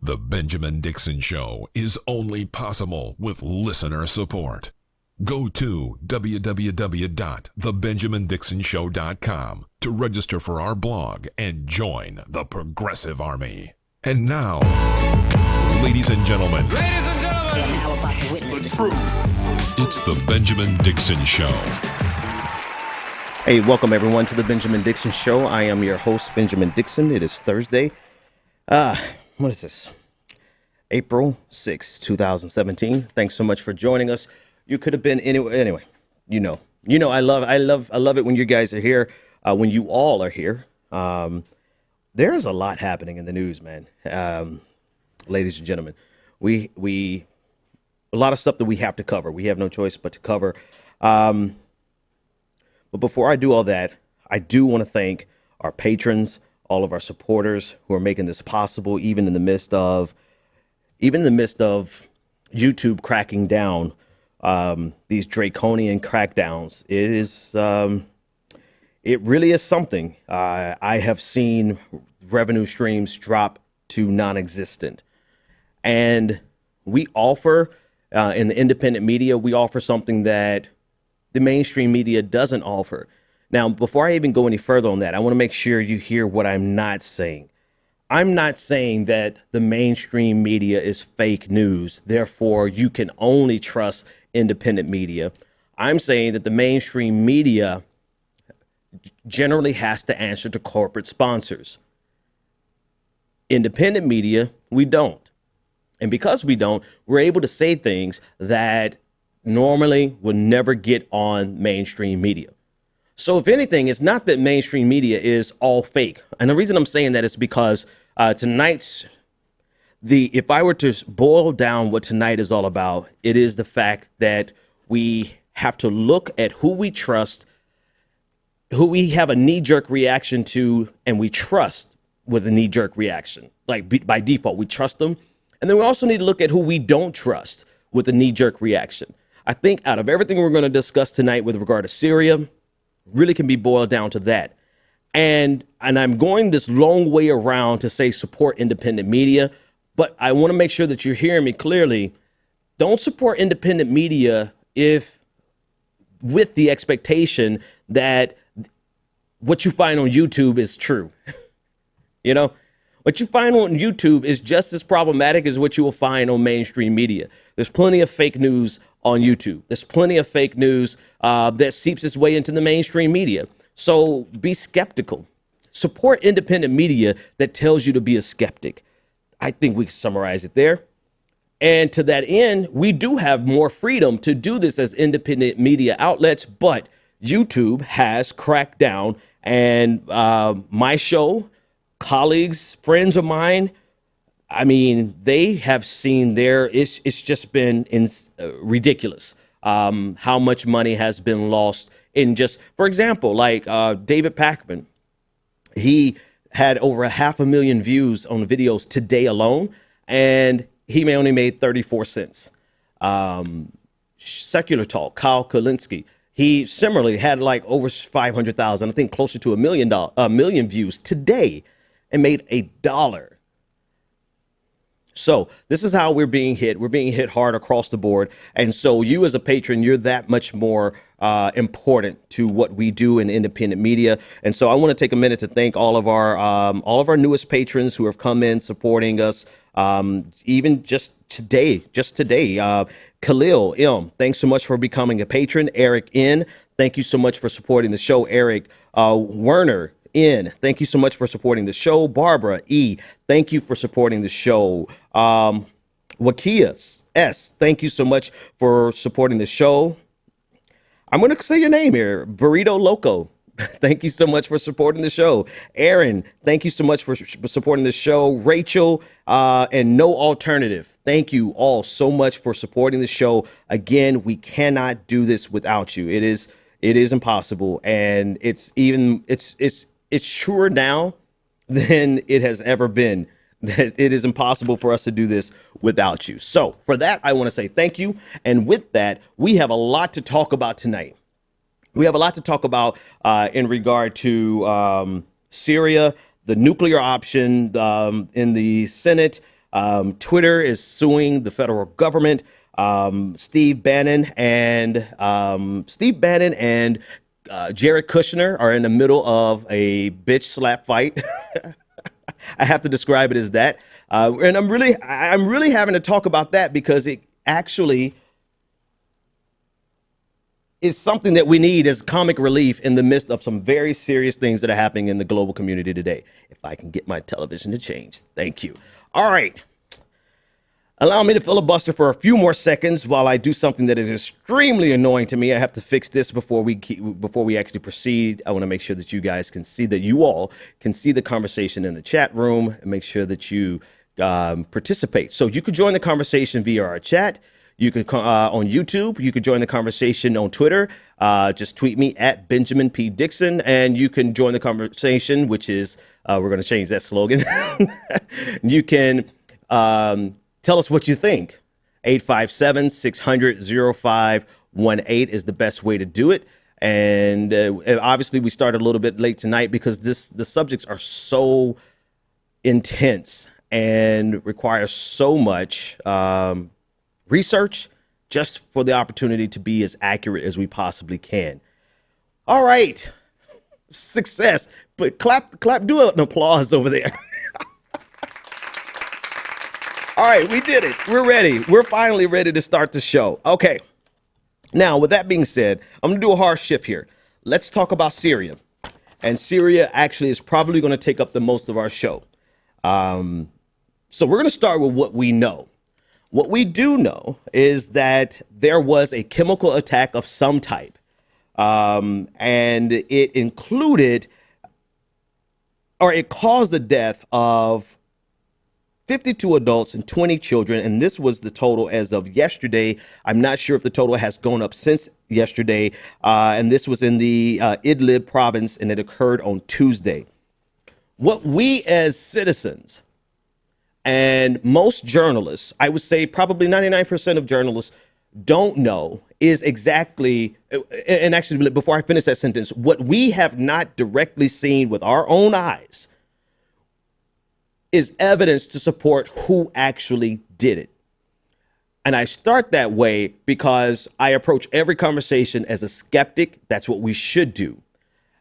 The Benjamin Dixon Show is only possible with listener support. Go to www.thebenjamindixonshow.com to register for our blog and join the Progressive Army. And now, ladies and gentlemen, You're now about to witness the truth. It's the Benjamin Dixon Show. Hey, welcome everyone to the Benjamin Dixon Show. I am your host, Benjamin Dixon. It is Thursday. What is this? April 6, 2017. Thanks so much for joining us. You could have been anyway. You know, I love it when you guys are here. When you all are here. There is a lot happening in the news, man. Ladies and gentlemen, we a lot of stuff that we have to cover. We have no choice but to cover. But before I do all that, I do want to thank our patrons, all of our supporters who are making this possible, even in the midst of YouTube cracking down, these draconian crackdowns. It really is something. I have seen revenue streams drop to non-existent, and we offer in the independent media, we offer something that the mainstream media doesn't offer. Now, before I even go any further on that, I want to make sure you hear what I'm not saying. I'm not saying that the mainstream media is fake news, therefore you can only trust independent media. I'm saying that the mainstream media generally has to answer to corporate sponsors. Independent media, we don't. And because we don't, we're able to say things that normally would never get on mainstream media. So if anything, it's not that mainstream media is all fake. And the reason I'm saying that is because if I were to boil down what tonight is all about, it is the fact that we have to look at who we trust, who we have a knee-jerk reaction to, and we trust with a knee-jerk reaction. Like by default, we trust them. And then we also need to look at who we don't trust with a knee-jerk reaction. I think out of everything we're going to discuss tonight with regard to Syria, really can be boiled down to that. And I'm going this long way around to say support independent media, but I want to make sure that you're hearing me clearly. Don't support independent media with the expectation that what you find on YouTube is true. You know, what you find on YouTube is just as problematic as what you will find on mainstream media. There's plenty of fake news on YouTube. There's plenty of fake news that seeps its way into the mainstream media. So be skeptical. Support independent media that tells you to be a skeptic. I think we can summarize it there. And to that end, we do have more freedom to do this as independent media outlets, but YouTube has cracked down. And my show, colleagues, friends of mine, I mean, they have seen it's just been ridiculous how much money has been lost in just, for example, like David Pakman. He had over 500,000 views on the videos today alone, and he only made 34 cents. Secular Talk, Kyle Kulinski, he similarly had like over 500,000, I think closer to a million views today, and made $1. So this is how we're being hit. We're being hit hard across the board. And so you as a patron, you're that much more important to what we do in independent media. And so I want to take a minute to thank all of our newest patrons who have come in supporting us. Even just today, Khalil M, thanks so much for becoming a patron. Eric N, thank you so much for supporting the show. Eric Werner N, thank you so much for supporting the show. Barbara E, thank you for supporting the show. Wakia S, thank you so much for supporting the show. I'm going to say your name here. Burrito Loco, thank you so much for supporting the show. Aaron, thank you so much for supporting the show. Rachel and No Alternative, thank you all so much for supporting the show. Again, we cannot do this without you. It is impossible, and it's truer now than it has ever been that it is impossible for us to do this without you. So for that, I want to say thank you. And with that, we have a lot to talk about tonight. We have a lot to talk about in regard to Syria, the nuclear option in the Senate, Twitter is suing the federal government. Steve Bannon and Jared Kushner are in the middle of a bitch slap fight. I have to describe it as that. And I'm really having to talk about that because it actually is something that we need as comic relief in the midst of some very serious things that are happening in the global community today. If I can get my television to change. Thank you. All right. Allow me to filibuster for a few more seconds while I do something that is extremely annoying to me. I have to fix this before we actually proceed. I want to make sure that you guys can see, that you all can see the conversation in the chat room, and make sure that you participate. So you could join the conversation via our chat. You can on YouTube. You could join the conversation on Twitter. Just tweet me at Benjamin P. Dixon, and you can join the conversation, which is we're going to change that slogan. You can tell us what you think. 857-600-0518 is the best way to do it. And obviously, we started a little bit late tonight because the subjects are so intense and require so much research just for the opportunity to be as accurate as we possibly can. All right. Success. But clap, do an applause over there. All right, we did it. We're ready. We're finally ready to start the show. Okay. Now, with that being said, I'm going to do a hard shift here. Let's talk about Syria. And Syria actually is probably going to take up the most of our show. So we're going to start with what we know. What we do know is that there was a chemical attack of some type. And it included, or it caused the death of 52 adults and 20 children, and this was the total as of yesterday. I'm not sure if the total has gone up since yesterday, and this was in the Idlib province, and it occurred on Tuesday. What we as citizens and most journalists, I would say probably 99% of journalists, don't know is exactly, and actually before I finish that sentence, what we have not directly seen with our own eyes is evidence to support who actually did it. And I start that way because I approach every conversation as a skeptic. That's what we should do.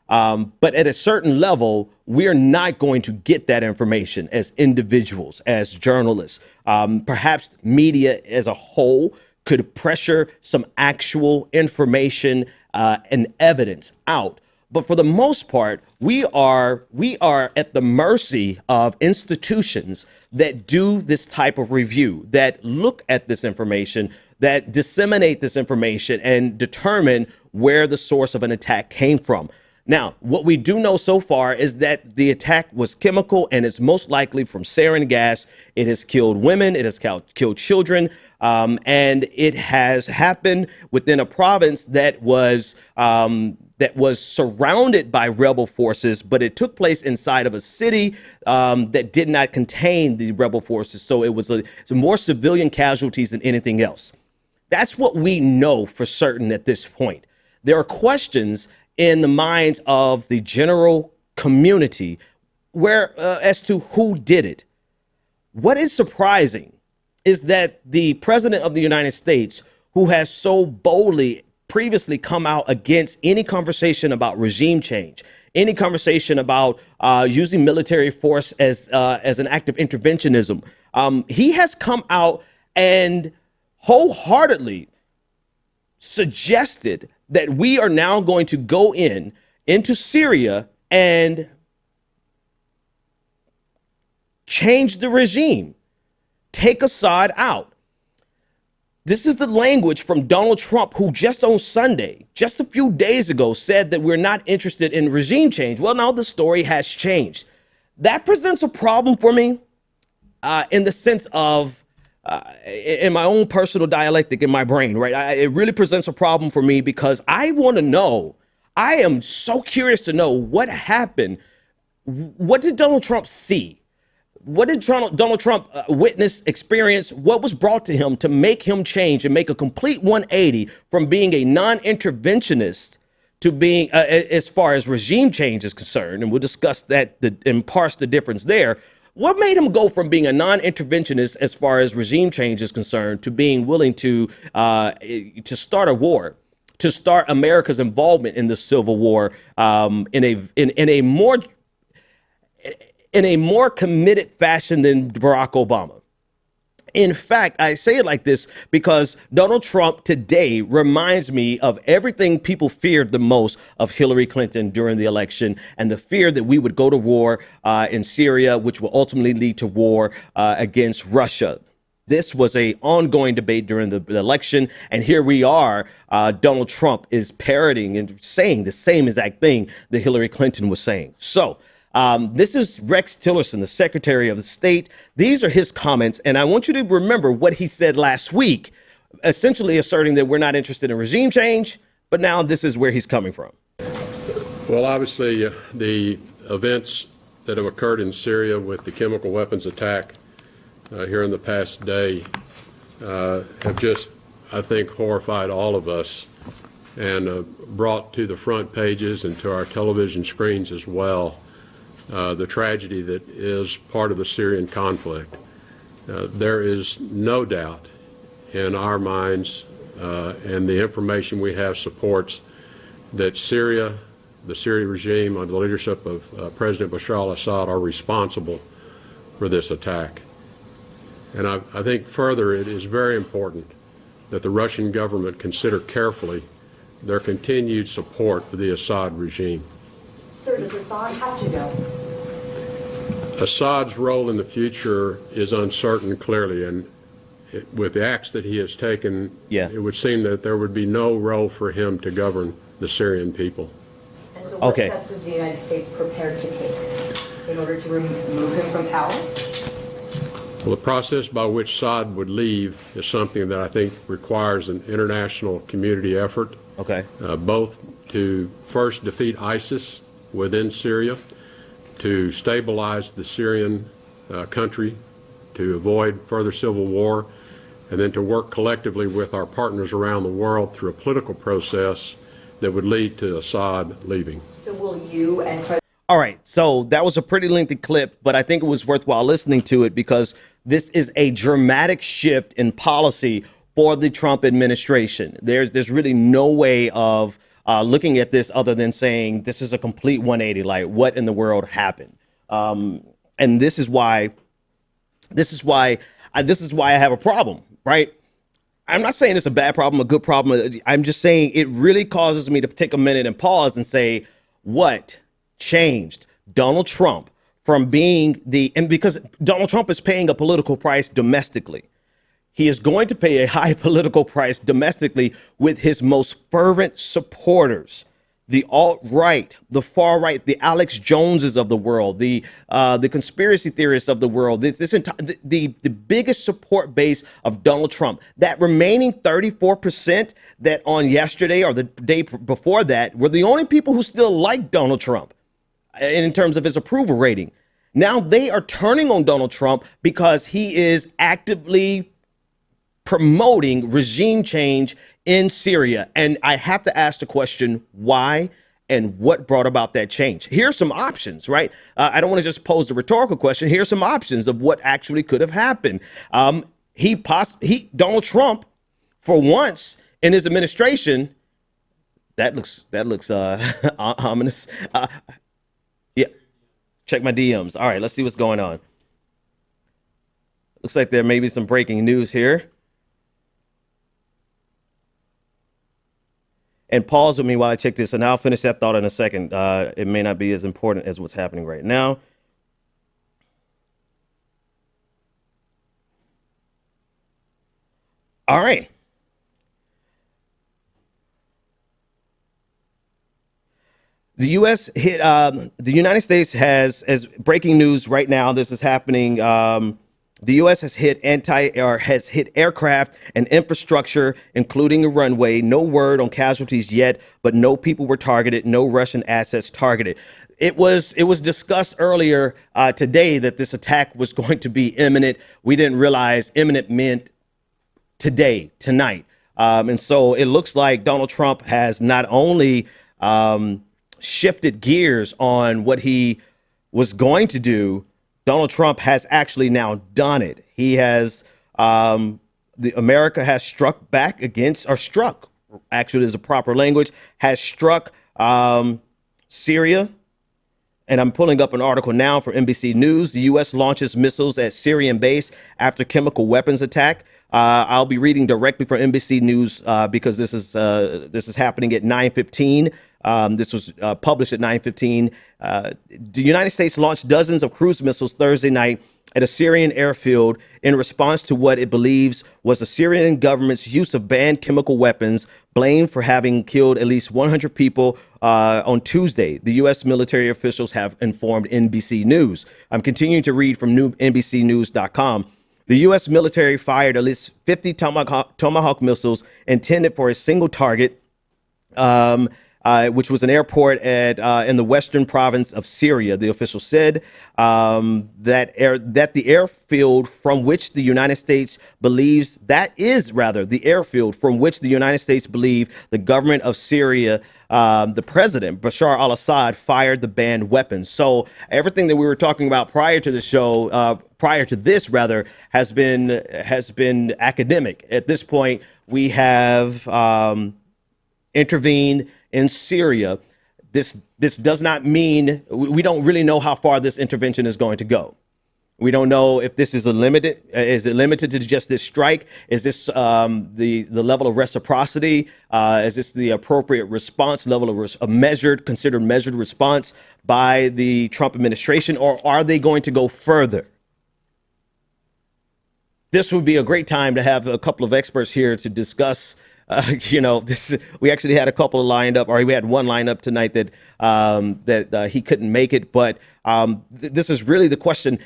But at a certain level, we're not going to get that information as individuals, as journalists. Perhaps media as a whole could pressure some actual information and evidence out. But for the most part, we are at the mercy of institutions that do this type of review, that look at this information, that disseminate this information and determine where the source of an attack came from. Now, what we do know so far is that the attack was chemical, and it's most likely from sarin gas. It has killed women. It has killed children. And it has happened within a province that was surrounded by rebel forces, but it took place inside of a city that did not contain the rebel forces. So it was more civilian casualties than anything else. That's what we know for certain at this point. There are questions in the minds of the general community as to who did it. What is surprising is that the president of the United States, who has so boldly previously come out against any conversation about regime change, any conversation about using military force as an act of interventionism, he has come out and wholeheartedly suggested that we are now going to go into Syria and change the regime, take Assad out. This is the language from Donald Trump, who just on Sunday, just a few days ago, said that we're not interested in regime change. Well, now the story has changed. That presents a problem for me in the sense of in my own personal dialectic in my brain, right? It really presents a problem for me because I want to know, I am so curious to know what happened. What did Donald Trump see? What did Donald Trump witness, experience? What was brought to him to make him change and make a complete 180 from being a non-interventionist to being, as far as regime change is concerned, and we'll discuss that and parse the difference there. What made him go from being a non-interventionist as far as regime change is concerned to being willing to start a war, to start America's involvement in the Civil War in a more committed fashion than Barack Obama? In fact, I say it like this because Donald Trump today reminds me of everything people feared the most of Hillary Clinton during the election, and the fear that we would go to war in Syria, which will ultimately lead to war against Russia. This was an ongoing debate during the election, and here we are. Donald Trump is parroting and saying the same exact thing that Hillary Clinton was saying. So this is Rex Tillerson, the Secretary of State. These are his comments, and I want you to remember what he said last week, essentially asserting that we're not interested in regime change, but now this is where he's coming from. Well, obviously, the events that have occurred in Syria with the chemical weapons attack here in the past day have just, I think, horrified all of us and brought to the front pages and to our television screens as well the tragedy that is part of the Syrian conflict. There is no doubt in our minds, and the information we have supports, that Syria, the Syrian regime under the leadership of President Bashar al-Assad are responsible for this attack. And I think further it is very important that the Russian government consider carefully their continued support for the Assad regime. Sir, does Assad have to go? Assad's role in the future is uncertain, clearly, and with the acts that he has taken, it would seem that there would be no role for him to govern the Syrian people. And so what steps is the United States prepared to take in order to remove him from power? Well, the process by which Assad would leave is something that I think requires an international community effort, both to first defeat ISIS within Syria, to stabilize the Syrian country, to avoid further civil war, and then to work collectively with our partners around the world through a political process that would lead to Assad leaving. So will you and President... All right, so that was a pretty lengthy clip, but I think it was worthwhile listening to it because this is a dramatic shift in policy for the Trump administration. There's really no way of looking at this other than saying this is a complete 180. Like, what in the world happened? And this is why I have a problem, right? I'm not saying it's a bad problem, a good problem. I'm just saying it really causes me to take a minute and pause and say, what changed Donald Trump from being because Donald Trump is paying a political price domestically. He is going to pay a high political price domestically with his most fervent supporters, the alt-right, the far-right, the Alex Joneses of the world, the conspiracy theorists of the world, the biggest support base of Donald Trump. That remaining 34% that on yesterday or the day before that were the only people who still like Donald Trump in terms of his approval rating. Now they are turning on Donald Trump because he is actively promoting regime change in Syria. And I have to ask the question, why and what brought about that change? Here's some options, right? I don't want to just pose the rhetorical question. Here's some options of what actually could have happened. Donald Trump, for once in his administration, that looks ominous. Yeah, check my DMs. All right, let's see what's going on. Looks like there may be some breaking news here. And pause with me while I check this, and I'll finish that thought in a second. It may not be as important as what's happening right now. All right. The U.S. hit, the United States has, as breaking news right now, this is happening. The U.S. has hit aircraft and infrastructure, including a runway. No word on casualties yet, but no people were targeted. No Russian assets targeted. It was discussed earlier today that this attack was going to be imminent. We didn't realize imminent meant today, tonight. And so it looks like Donald Trump has not only shifted gears on what he was going to do, Donald Trump has actually now done it. He has, America has struck back against, or struck, actually is a proper language, has struck Syria. And I'm pulling up an article now from NBC News. The U.S. launches missiles at Syrian base after chemical weapons attack. I'll be reading directly from NBC News because this is happening at 9:15. This was published at 9:15. The United States launched dozens of cruise missiles Thursday night at a Syrian airfield in response to what it believes was the Syrian government's use of banned chemical weapons, blamed for having killed at least 100 people on Tuesday. The U.S. military officials have informed NBC News. I'm continuing to read from NBCnews.com. The U.S. military fired at least 50 Tomahawk missiles intended for a single target, which was an airport in the western province of Syria. The official said that the airfield from which the United States believes the airfield from which the United States believe the government of Syria, the president Bashar al-Assad, fired the banned weapons. So everything that we were talking about prior to the show, prior to this rather, has been academic. At this point, we have intervened in Syria. This does not mean we don't really know how far this intervention is going to go. We don't know if this is is it limited to just this strike? Is this the level of reciprocity? Is this the appropriate response level of considered measured response by the Trump administration, or are they going to go further? This would be a great time to have a couple of experts here to discuss. We actually had a couple lined up, or we had one lined up tonight that he couldn't make it. But this is really the question: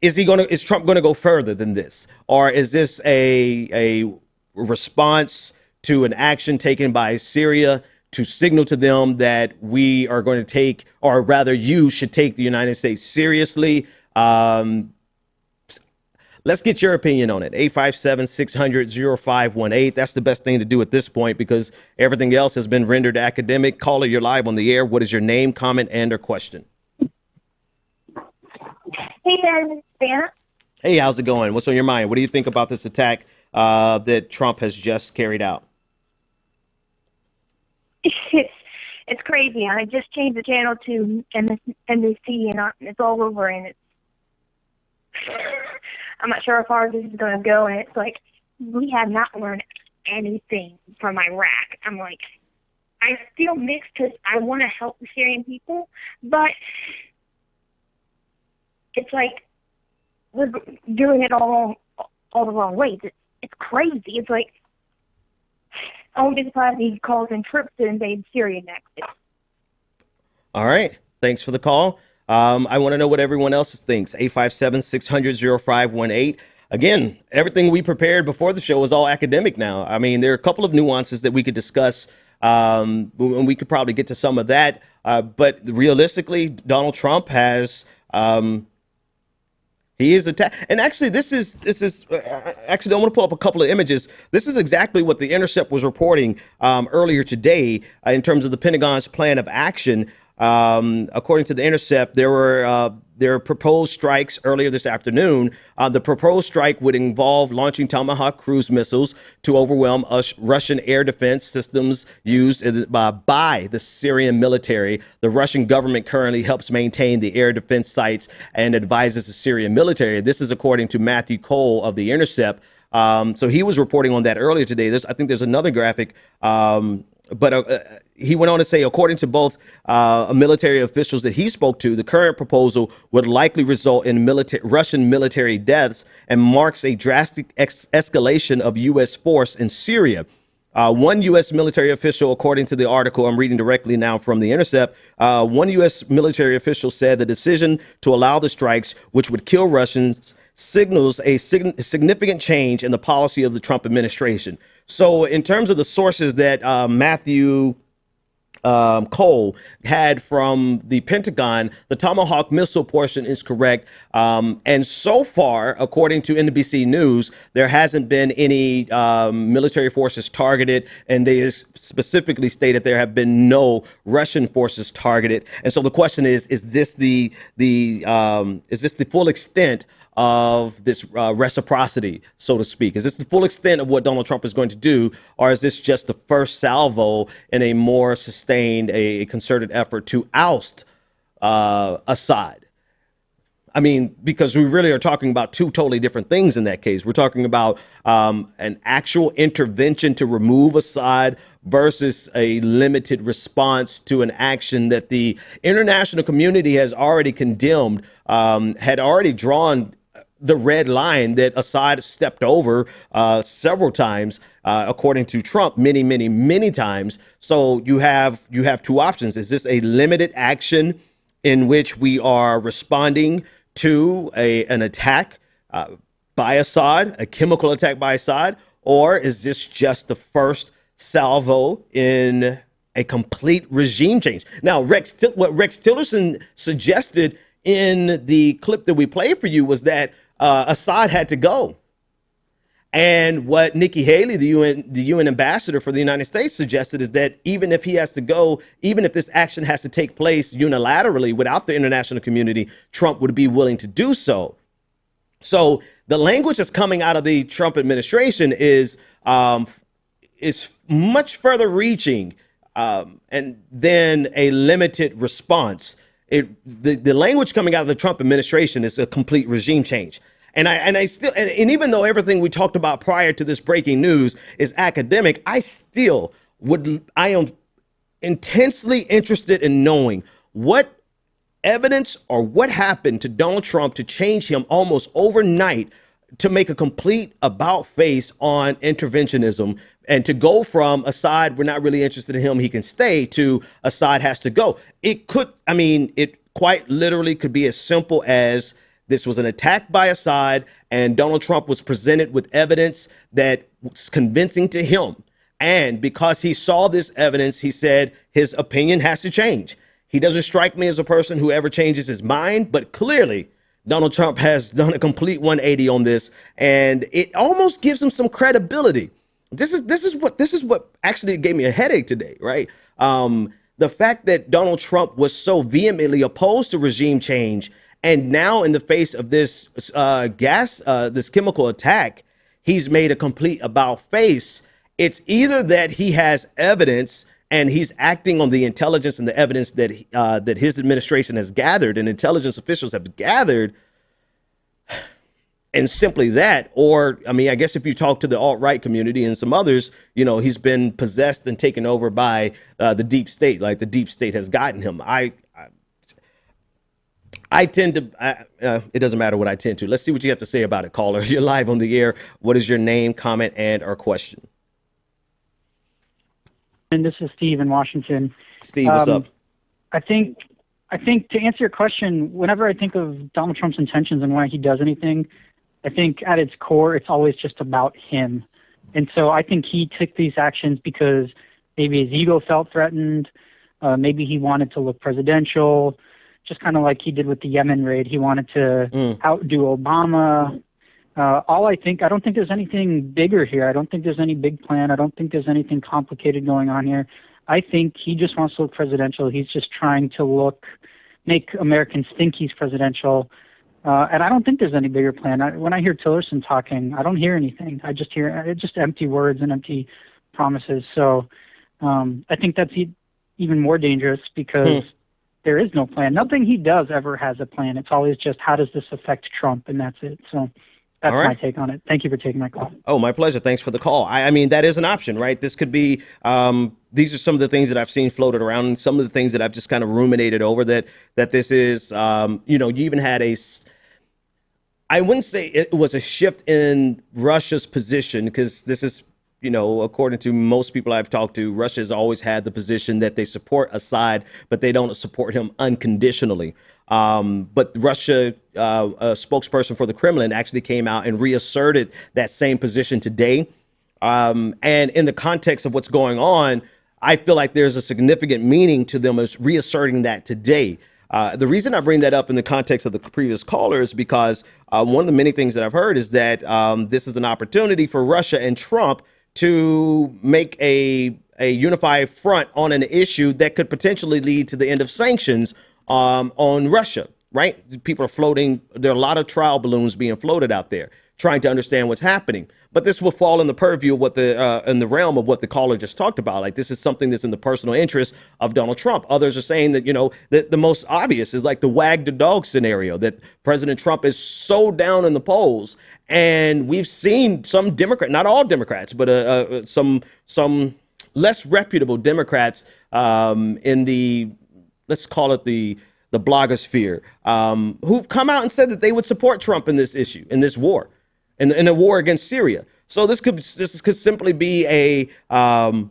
is Trump going to go further than this, or is this a response to an action taken by Syria to signal to them that we are going to take, or rather, you should take the United States seriously? Let's get your opinion on it. 857-600-0518. That's the best thing to do at this point because everything else has been rendered academic. Caller, you're live on the air. What is your name, comment, and or question? Hey, Ben. It's Vanna. Hey, how's it going? What's on your mind? What do you think about this attack that Trump has just carried out? It's crazy. I just changed the channel to NBC, and it's all over, and it's I'm not sure how far this is going to go, and it's like, we have not learned anything from Iraq. I'm like, I feel mixed because I want to help the Syrian people, but it's like we're doing it all the wrong ways. It's crazy. It's like, I won't be surprised if he calls in troops to invade Syria next. All right. Thanks for the call. I want to know what everyone else thinks. 857-600-0518. Again, everything we prepared before the show is all academic now. I mean, there are a couple of nuances that we could discuss, and we could probably get to some of that. But realistically, Donald Trump has he is attacked. And actually, this is actually, I want to pull up a couple of images. This is exactly what The Intercept was reporting earlier today in terms of the Pentagon's plan of action. According to The Intercept, there were proposed strikes earlier this afternoon. The proposed strike would involve launching Tomahawk cruise missiles to overwhelm Russian air defense systems used by the Syrian military. The Russian government currently helps maintain the air defense sites and advises the Syrian military. This is according to Matthew Cole of The Intercept. So he was reporting on that earlier today. I think there's another graphic. But he went on to say, according to both military officials that he spoke to, the current proposal would likely result in Russian military deaths and marks a drastic escalation of U.S. force in Syria. One U.S. military official, according to the article I'm reading directly now from The Intercept, one U.S. military official said the decision to allow the strikes, which would kill Russians, signals a significant change in the policy of the Trump administration. So in terms of the sources that Matthew Cole had from the Pentagon, the Tomahawk missile portion is correct. And so far, according to NBC News, there hasn't been any military forces targeted, and they specifically stated there have been no Russian forces targeted. And so the question is this the full extent of this reciprocity, so to speak? Is this the full extent of what Donald Trump is going to do, or is this just the first salvo in a more sustained, a concerted effort to oust Assad? I mean, because we really are talking about two totally different things in that case. We're talking about an actual intervention to remove Assad versus a limited response to an action that the international community has already condemned, had already drawn the red line that Assad stepped over several times, according to Trump, many, many, many times. So you have two options. Is this a limited action in which we are responding to an attack by Assad, a chemical attack by Assad, or is this just the first salvo in a complete regime change? Now, what Rex Tillerson suggested in the clip that we played for you was that Assad had to go. And what Nikki Haley, the UN ambassador for the United States, suggested is that even if he has to go, even if this action has to take place unilaterally without the international community, Trump would be willing to do so. So the language that's coming out of the Trump administration is much further reaching and then a limited response. The language coming out of the Trump administration is a complete regime change. And even though everything we talked about prior to this breaking news is academic, I am intensely interested in knowing what evidence or what happened to Donald Trump to change him almost overnight to make a complete about face on interventionism and to go from Assad, we're not really interested in him, he can stay, to Assad has to go. It quite literally could be as simple as this was an attack by Assad, and Donald Trump was presented with evidence that was convincing to him. And because he saw this evidence, he said his opinion has to change. He doesn't strike me as a person who ever changes his mind, but clearly Donald Trump has done a complete 180 on this, and it almost gives him some credibility. This is what actually gave me a headache today, right? The fact that Donald Trump was so vehemently opposed to regime change, and now in the face of this this chemical attack, he's made a complete about face. It's either that he has evidence and he's acting on the intelligence and the evidence that that his administration has gathered and intelligence officials have gathered, and simply that, or, I mean, I guess if you talk to the alt-right community and some others, he's been possessed and taken over by the deep state, like the deep state has gotten him. I tend to, it doesn't matter what I tend to. Let's see what you have to say about it, caller. You're live on the air. What is your name, comment, and or question? And this is Steve in Washington. Steve, what's up? I think to answer your question, whenever I think of Donald Trump's intentions and why he does anything, I think at its core, it's always just about him. And so I think he took these actions because maybe his ego felt threatened. Maybe he wanted to look presidential, just kind of like he did with the Yemen raid. He wanted to outdo Obama. I don't think there's anything bigger here. I don't think there's any big plan. I don't think there's anything complicated going on here. I think he just wants to look presidential. He's just trying to make Americans think he's presidential. And I don't think there's any bigger plan. When I hear Tillerson talking, I don't hear anything. I just hear just empty words and empty promises. So I think that's even more dangerous because there is no plan. Nothing he does ever has a plan. It's always just, how does this affect Trump? And that's it. So that's my take on it. Thank you for taking my call. Oh, my pleasure. Thanks for the call. I mean, that is an option, right? This could be, these are some of the things that I've seen floated around, and some of the things that I've just kind of ruminated over that this is, you even had I wouldn't say it was a shift in Russia's position, because this is, according to most people I've talked to, Russia has always had the position that they support Assad, but they don't support him unconditionally. But Russia, a spokesperson for the Kremlin, actually came out and reasserted that same position today. And in the context of what's going on, I feel like there's a significant meaning to them as reasserting that today. The reason I bring that up in the context of the previous caller is because one of the many things that I've heard is that this is an opportunity for Russia and Trump to make a unified front on an issue that could potentially lead to the end of sanctions on Russia, right? People are floating. There are a lot of trial balloons being floated out there trying to understand what's happening. But this will fall in the purview of what in the realm of what the caller just talked about. Like, this is something that's in the personal interest of Donald Trump. Others are saying that, that the most obvious is like the wag the dog scenario, that President Trump is so down in the polls. And we've seen some Democrats, not all Democrats, but some less reputable Democrats in the, let's call it the blogosphere, who've come out and said that they would support Trump in this issue, in this war. In a war against Syria. So this could simply be an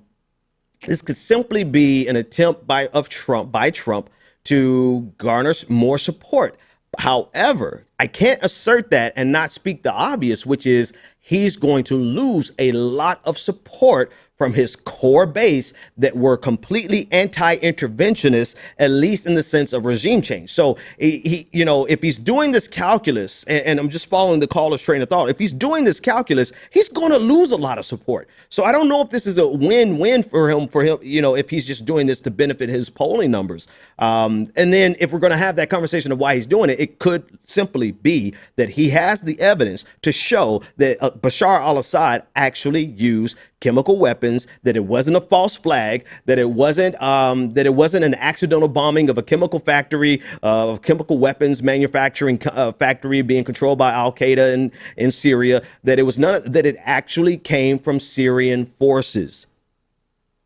attempt by Trump to garner more support. However, I can't assert that and not speak the obvious, which is he's going to lose a lot of support from his core base that were completely anti-interventionist, at least in the sense of regime change. So he if he's doing this calculus, and I'm just following the caller's train of thought, if he's doing this calculus, he's going to lose a lot of support. So I don't know if this is a win-win for him, if he's just doing this to benefit his polling numbers. And then if we're going to have that conversation of why he's doing it, it could simply be that he has the evidence to show that Bashar al-Assad actually used chemical weapons, that it wasn't a false flag, that it wasn't an accidental bombing of a chemical factory, of chemical weapons manufacturing factory being controlled by Al-Qaeda in Syria, that it actually came from Syrian forces.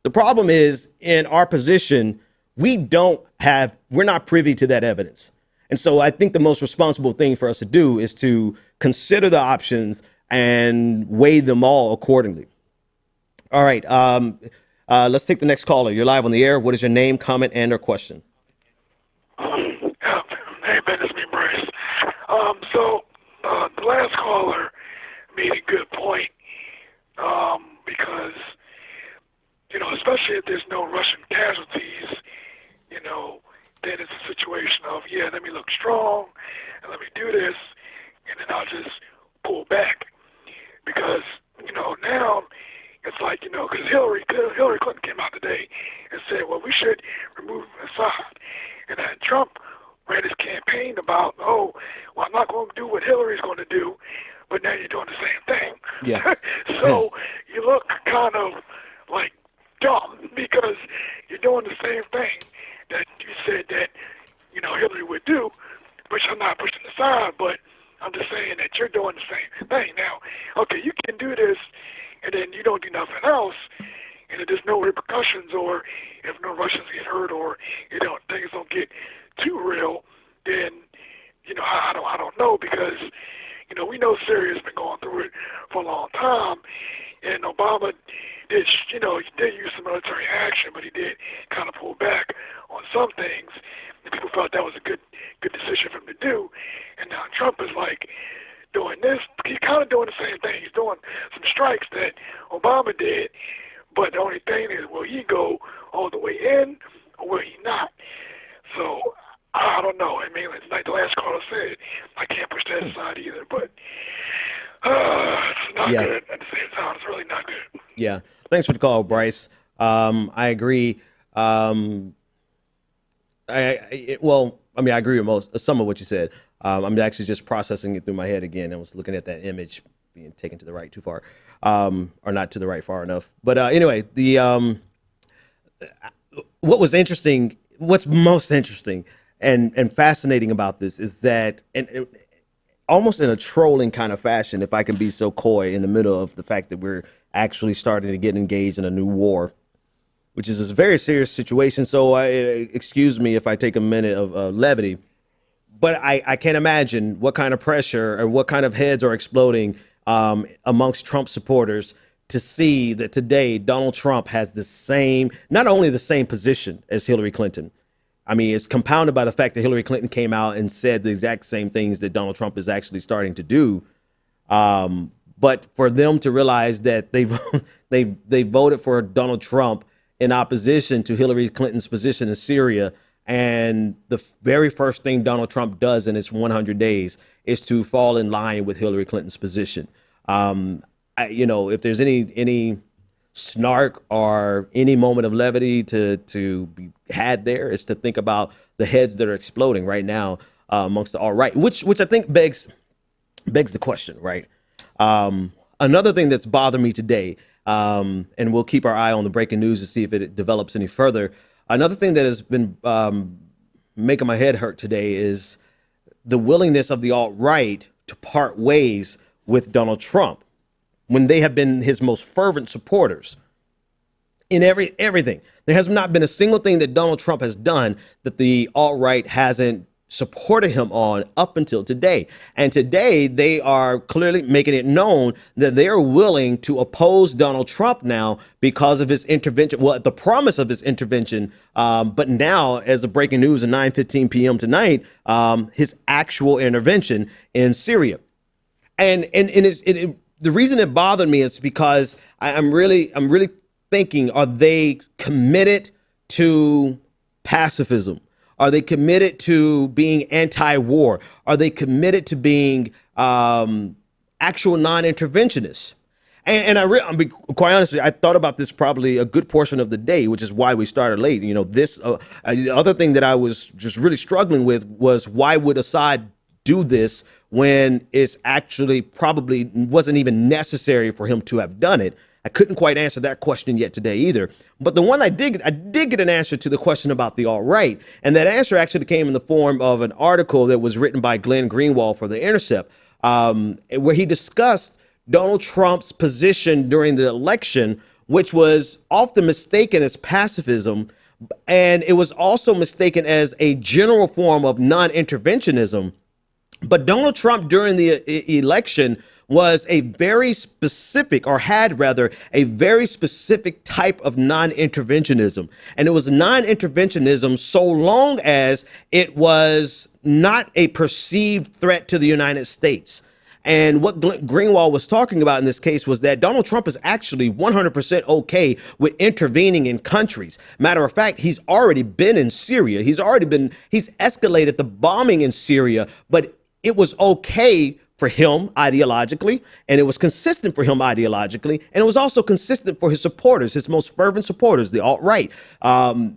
The problem is, in our position, we're not privy to that evidence. And so I think the most responsible thing for us to do is to consider the options and weigh them all accordingly. All right. Let's take the next caller. You're live on the air. What is your name, comment, and or question? Hey, Benjamin Bryce. The last caller made a good point because, especially if there's no Russian casualties, then it's a situation of, let me look strong and let me do this, and then I'll just pull back. Because, now it's like, because Hillary Clinton came out today and said, well, we should remove Assad. And then Trump ran his campaign about, I'm not going to do what Hillary's going to do, but now you're doing the same thing. Yeah. So you look kind of like dumb because you're doing the same thing that you said that, Hillary would do, which I'm not pushing aside, but I'm just saying that you're doing the same thing. Now, okay, you can do this, and then you don't do nothing else, and if there's no repercussions, or if no Russians get hurt, or things don't get too real, then I don't know, because we know Syria's been going through it for a long time, and Obama did he did use some military action, but he did kind of pull back on some things, and people felt that was a good decision for him to do. And now Trump is like doing this. He's kind of doing the same thing. He's doing some strikes that Obama did, but the only thing is, will he go all the way in, or will he not? So I don't know. I mean, it's like the last caller said, I can't push that aside either, but it's not good at the same time. It's really not good. Yeah. Thanks for the call, Bryce. I agree. I agree with some of what you said. I'm actually just processing it through my head again. I was looking at that image being taken to the right too far, or not to the right far enough. But anyway, what's most interesting and fascinating about this is that, and almost in a trolling kind of fashion, if I can be so coy, in the middle of the fact that we're actually starting to get engaged in a new war, which is a very serious situation. So excuse me if I take a minute of levity, but I can't imagine what kind of pressure or what kind of heads are exploding amongst Trump supporters to see that today Donald Trump has not only the same position as Hillary Clinton. I mean, it's compounded by the fact that Hillary Clinton came out and said the exact same things that Donald Trump is actually starting to do. But for them to realize that they voted for Donald Trump in opposition to Hillary Clinton's position in Syria. And the very first thing Donald Trump does in his 100 days is to fall in line with Hillary Clinton's position. If there's any snark or any moment of levity to be had there, is to think about the heads that are exploding right now amongst the alt-right, which I think begs the question, right? Another thing that's bothered me today, and we'll keep our eye on the breaking news to see if it develops any further. Another thing that has been making my head hurt today is the willingness of the alt-right to part ways with Donald Trump when they have been his most fervent supporters in everything. There has not been a single thing that Donald Trump has done that the alt-right hasn't supported him on up until today. And today they are clearly making it known that they are willing to oppose Donald Trump now because of his intervention. Well, the promise of his intervention, but now, as of breaking news at 9:15 p.m. tonight, his actual intervention in Syria. And the reason it bothered me is because I'm really thinking, are they committed to pacifism? Are they committed to being anti-war? Are they committed to being actual non-interventionists? And I'll be quite honest with you, I thought about this probably a good portion of the day, which is why we started late. The other thing that I was just really struggling with was, why would Assad do this when it's actually probably wasn't even necessary for him to have done it? I couldn't quite answer that question yet today either. But the one I did get an answer to the question about the alt-right. And that answer actually came in the form of an article that was written by Glenn Greenwald for The Intercept, where he discussed Donald Trump's position during the election, which was often mistaken as pacifism. And it was also mistaken as a general form of non-interventionism. But Donald Trump during the election was a very specific, or had rather, a very specific type of non-interventionism. And it was non-interventionism so long as it was not a perceived threat to the United States. And what Greenwald was talking about in this case was that Donald Trump is actually 100% okay with intervening in countries. Matter of fact, he's already been in Syria. He's escalated the bombing in Syria, but it was okay for him ideologically, and it was consistent for him ideologically, and it was also consistent for his supporters, his most fervent supporters, the alt-right.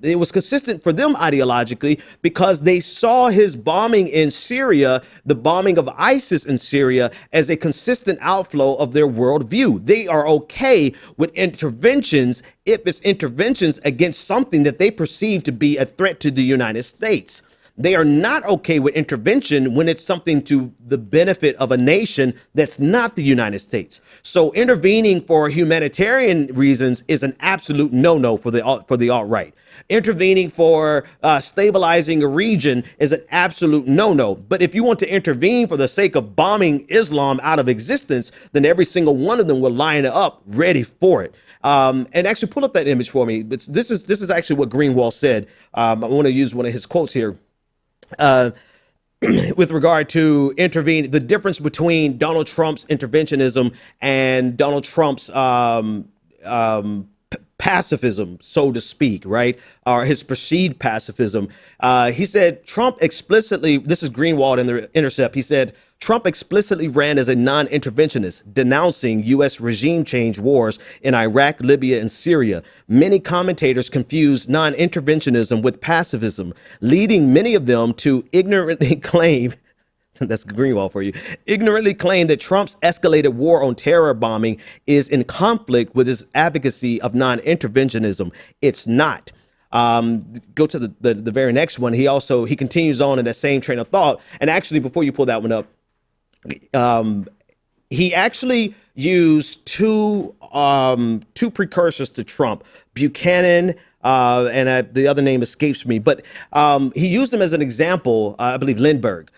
It was consistent for them ideologically because they saw his bombing in Syria, the bombing of ISIS in Syria, as a consistent outflow of their worldview. They are okay with interventions if it's interventions against something that they perceive to be a threat to the United States. They are not okay with intervention when it's something to the benefit of a nation that's not the United States. So intervening for humanitarian reasons is an absolute no-no for the alt-right. Intervening for stabilizing a region is an absolute no-no. But if you want to intervene for the sake of bombing Islam out of existence, then every single one of them will line up ready for it. And actually pull up that image for me. This is actually what Greenwald said. I want to use one of his quotes here. With regard to intervene, the difference between Donald Trump's interventionism and Donald Trump's pacifism, so to speak, right? Or his perceived pacifism. He said Trump explicitly, this is Greenwald in The Intercept, he said, Trump explicitly ran as a non-interventionist, denouncing U.S. regime change wars in Iraq, Libya, and Syria. Many commentators confuse non-interventionism with pacifism, leading many of them to ignorantly claim, that's Greenwald for you, ignorantly claim that Trump's escalated war on terror bombing is in conflict with his advocacy of non-interventionism. It's not. Go to the very next one. He continues on in that same train of thought. And actually, before you pull that one up, he actually used two precursors to Trump, Buchanan, and the other name escapes me, but he used them as an example. I believe Lindbergh.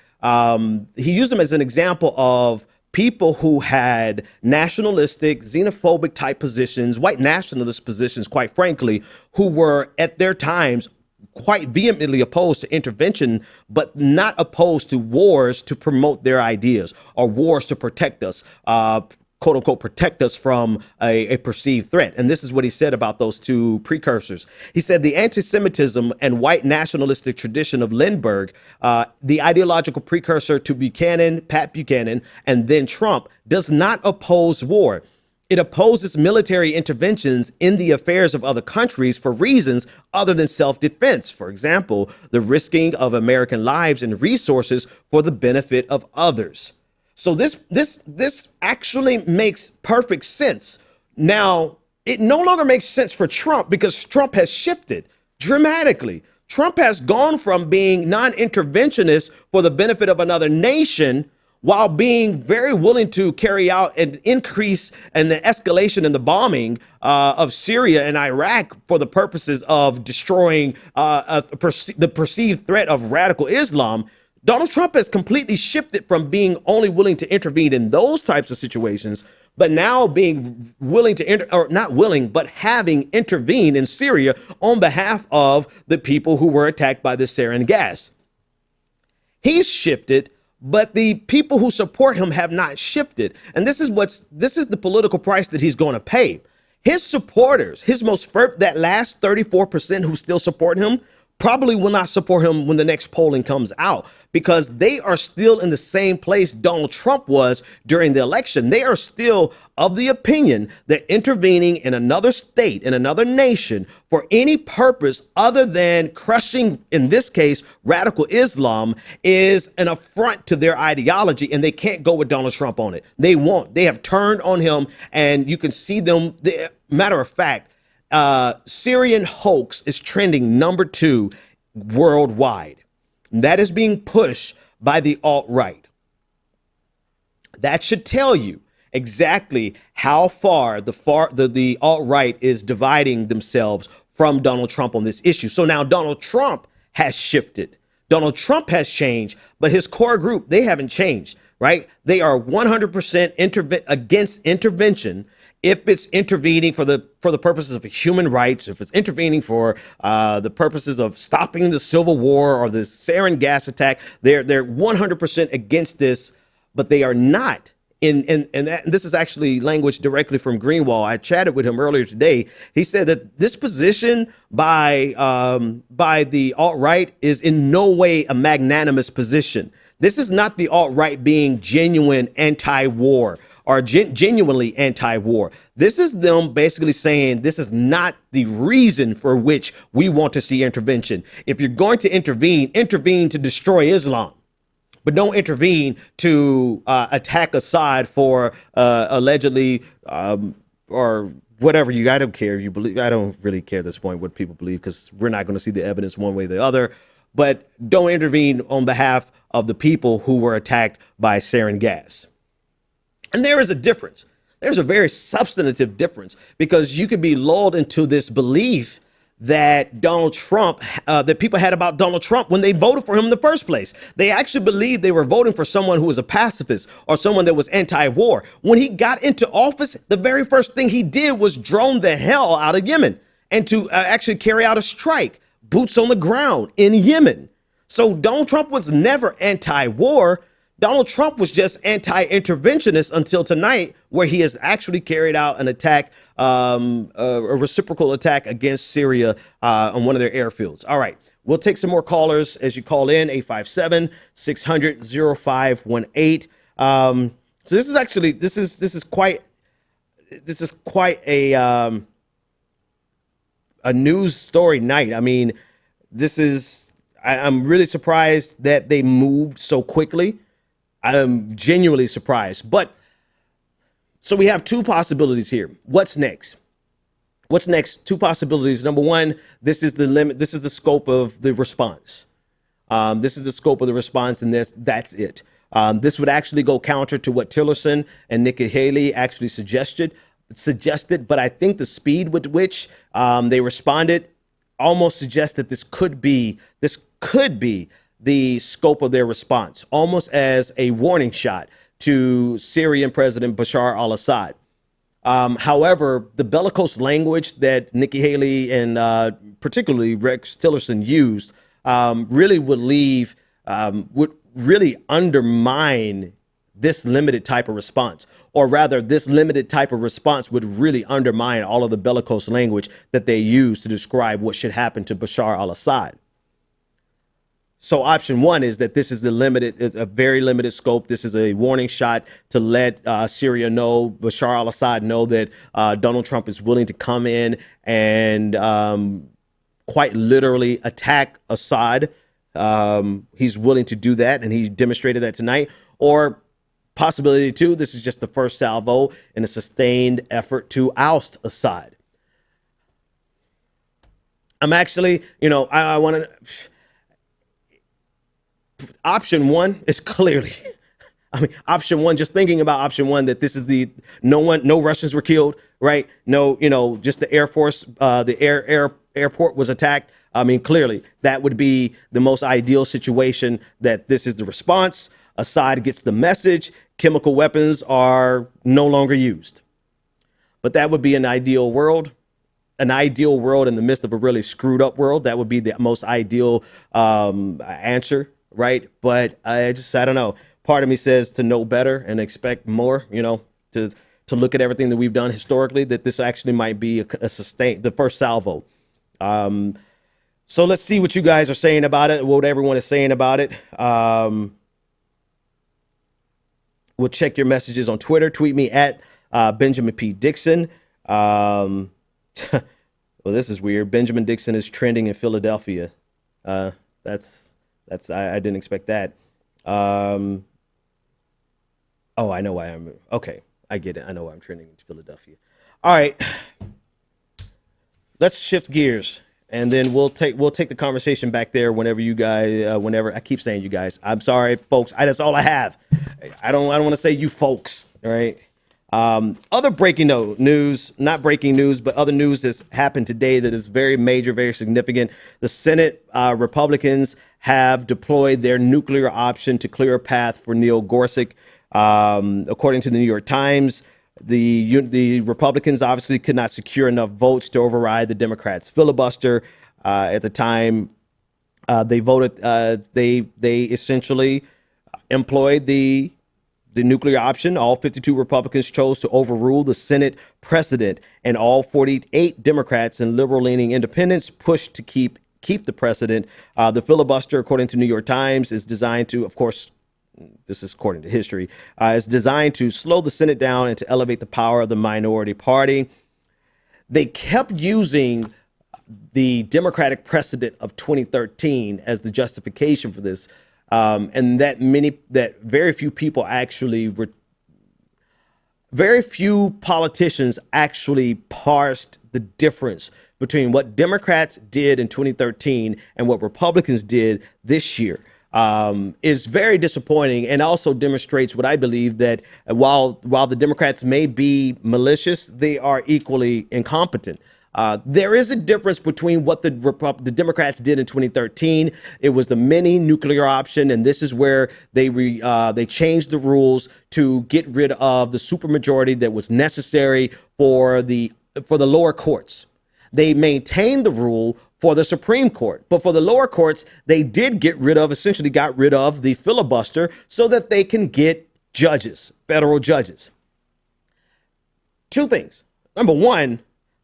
He used them as an example of people who had nationalistic, xenophobic type positions, white nationalist positions, quite frankly, who were at their times quite vehemently opposed to intervention, but not opposed to wars to promote their ideas or wars to protect us. quote unquote, protect us from a perceived threat. And this is what he said about those two precursors. He said the anti-Semitism and white nationalistic tradition of Lindbergh, the ideological precursor to Pat Buchanan, and then Trump, does not oppose war. It opposes military interventions in the affairs of other countries for reasons other than self-defense. For example, the risking of American lives and resources for the benefit of others. So this actually makes perfect sense. Now, it no longer makes sense for Trump because Trump has shifted dramatically. Trump has gone from being non-interventionist for the benefit of another nation while being very willing to carry out an increase and the escalation in the bombing of Syria and Iraq for the purposes of destroying the perceived threat of radical Islam. Donald Trump has completely shifted from being only willing to intervene in those types of situations, but now being willing to not willing, but having intervened in Syria on behalf of the people who were attacked by the sarin gas. He's shifted, but the people who support him have not shifted. And this is the political price that he's going to pay. His supporters, that last 34% who still support him, probably will not support him when the next polling comes out, because they are still in the same place Donald Trump was during the election. They are still of the opinion that intervening in another state, in another nation, for any purpose other than crushing, in this case, radical Islam, is an affront to their ideology, and they can't go with Donald Trump on it. They won't. They have turned on him, and you can see them. Matter of fact, Syrian hoax is trending #2 worldwide. That is being pushed by the alt-right. That should tell you exactly how far the alt-right is dividing themselves from Donald Trump on this issue. So now Donald Trump has shifted. Donald Trump has changed, but his core group, they haven't changed, right? They are 100% against intervention. If it's intervening for the purposes of human rights, if it's intervening for the purposes of stopping the Civil War or the sarin gas attack, they're 100% against this, but they are not. And this is actually language directly from Greenwald. I chatted with him earlier today. He said that this position by the alt-right is in no way a magnanimous position. This is not the alt-right being genuine anti-war or genuinely anti-war. This is them basically saying this is not the reason for which we want to see intervention. If you're going to intervene to destroy Islam, but don't intervene to attack Assad for allegedly or whatever I don't care if you believe. I don't really care at this point what people believe, because we're not going to see the evidence one way or the other. But don't intervene on behalf of the people who were attacked by sarin gas. And there is a difference. There's a very substantive difference, because you could be lulled into this belief that Donald Trump, that people had about Donald Trump when they voted for him in the first place. They actually believed they were voting for someone who was a pacifist or someone that was anti-war. When he got into office, the very first thing he did was drone the hell out of Yemen and to actually carry out a strike, boots on the ground in Yemen. So Donald Trump was never anti-war. Donald Trump was just anti-interventionist until tonight, where he has actually carried out an attack, a reciprocal attack against Syria on one of their airfields. All right, we'll take some more callers as you call in, 857-600-0518. So this is actually, this is quite a news story night. I mean, I'm really surprised that they moved so quickly. I'm genuinely surprised. But so we have two possibilities here. What's next? What's next? Two possibilities. Number one, this is the limit. This is the scope of the response. This is the scope of the response, and that's it. This would actually go counter to what Pedersen and Nikki Haley actually suggested. But I think the speed with which they responded almost suggests that this could be the scope of their response, almost as a warning shot to Syrian President Bashar al-Assad. However, the bellicose language that Nikki Haley and particularly Rex Tillerson used really would really undermine this limited type of response, or rather this limited type of response would really undermine all of the bellicose language that they use to describe what should happen to Bashar al-Assad. So option one is that this is a very limited scope. This is a warning shot to let Syria know, Bashar al-Assad know that Donald Trump is willing to come in and quite literally attack Assad. He's willing to do that, and he demonstrated that tonight. Or possibility two, this is just the first salvo in a sustained effort to oust Assad. I'm actually, I want to... Option one is clearly, option one, just thinking about option one, that this is no Russians were killed, right? No, just the Air Force, the airport was attacked. Clearly that would be the most ideal situation, that this is the response. Assad gets the message. Chemical weapons are no longer used. But that would be an ideal world. An ideal world in the midst of a really screwed up world. That would be the most ideal answer. Right. But I don't know. Part of me says to know better and expect more, to look at everything that we've done historically, that this actually might be the first salvo. So let's see what you guys are saying about it, what everyone is saying about it. We'll check your messages on Twitter. Tweet me at Benjamin P. Dixon. Well, this is weird. Benjamin Dixon is trending in Philadelphia. I didn't expect that. Oh, I know why I'm... Okay, I get it. I know why I'm trending in Philadelphia. All right. Let's shift gears, and then we'll take the conversation back there whenever you guys... whenever... I keep saying you guys. I'm sorry, folks. That's all I have. I don't want to say you folks, all right? Other breaking news, not breaking news, but other news that's happened today that is very major, very significant. The Senate Republicans have deployed their nuclear option to clear a path for Neil Gorsuch. According to the New York Times, the Republicans obviously could not secure enough votes to override the Democrats' filibuster. At the time, they voted. They essentially employed the nuclear option. All 52 Republicans chose to overrule the Senate precedent, and all 48 Democrats and liberal-leaning independents pushed to keep the precedent. The filibuster, according to New York Times, is designed to, of course, this is according to history, is designed to slow the Senate down and to elevate the power of the minority party. They kept using the Democratic precedent of 2013 as the justification for this. And very few people actually very few politicians actually parsed the difference between what Democrats did in 2013 and what Republicans did this year. Is very disappointing, and also demonstrates what I believe, that while the Democrats may be malicious, they are equally incompetent. There is a difference between what the Democrats did in 2013. It was the mini nuclear option, and this is where they changed the rules to get rid of the supermajority that was necessary for the lower courts. They maintained the rule for the Supreme Court, but for the lower courts, they did essentially got rid of the filibuster so that they can get judges, federal judges. Two things. Number one,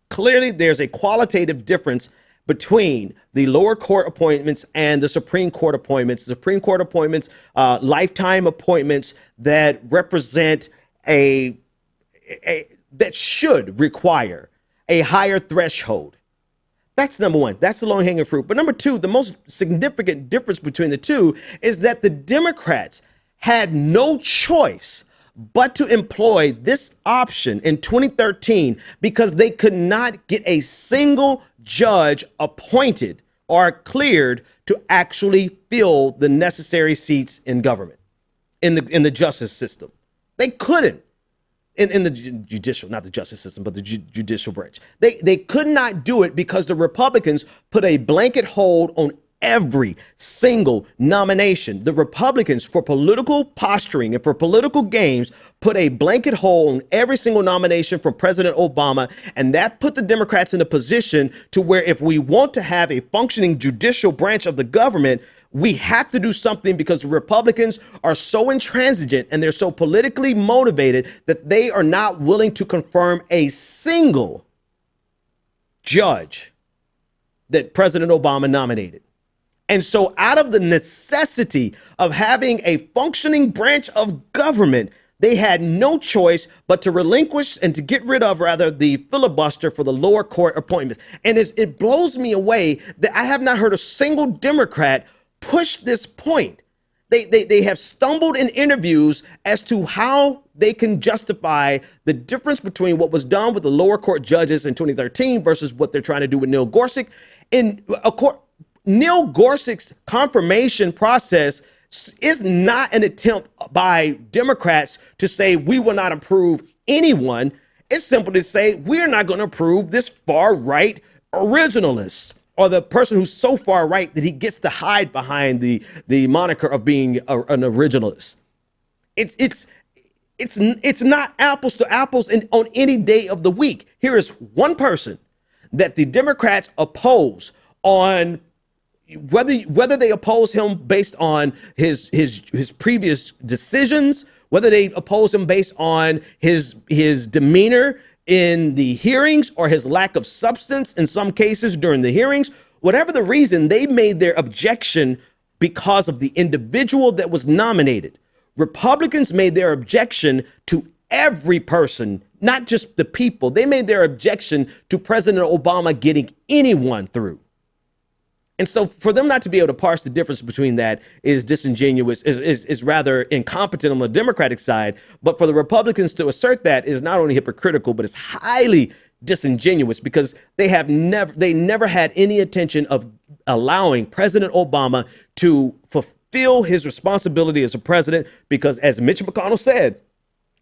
clearly, there's a qualitative difference between the lower court appointments and the Supreme Court appointments. The Supreme Court appointments, lifetime appointments that represent that should require a higher threshold. That's number one. That's the low-hanging fruit. But number two, the most significant difference between the two is that the Democrats had no choice but to employ this option in 2013 because they could not get a single judge appointed or cleared to actually fill the necessary seats in government, in the justice system. They couldn't. In the judicial, not the justice system, but the judicial branch. They could not do it because the Republicans put a blanket hold on every single nomination. The Republicans, for political posturing and for political games, put a blanket hold on every single nomination from President Obama. And that put the Democrats in a position to where if we want to have a functioning judicial branch of the government, We have to do something because Republicans are so intransigent and they're so politically motivated that they are not willing to confirm a single judge that President Obama nominated. And so out of the necessity of having a functioning branch of government, they had no choice but to relinquish and to get rid of, rather, the filibuster for the lower court appointments. And it blows me away that I have not heard a single Democrat push this point. They have stumbled in interviews as to how they can justify the difference between what was done with the lower court judges in 2013 versus what they're trying to do with Neil Gorsuch. Neil Gorsuch's confirmation process is not an attempt by Democrats to say we will not approve anyone. It's simple to say we're not going to approve this far right originalist, or the person who's so far right that he gets to hide behind the moniker of being an originalist. It's not apples to apples on any day of the week. Here is one person that the Democrats oppose on whether they oppose him based on his previous decisions, whether they oppose him based on his demeanor in the hearings or his lack of substance in some cases during the hearings, whatever the reason, they made their objection because of the individual that was nominated. Republicans made their objection to every person, not just the people. They made their objection to President Obama getting anyone through. And so for them not to be able to parse the difference between that is disingenuous, is rather incompetent on the Democratic side. But for the Republicans to assert that is not only hypocritical, but it's highly disingenuous, because they never had any intention of allowing President Obama to fulfill his responsibility as a president. Because as Mitch McConnell said,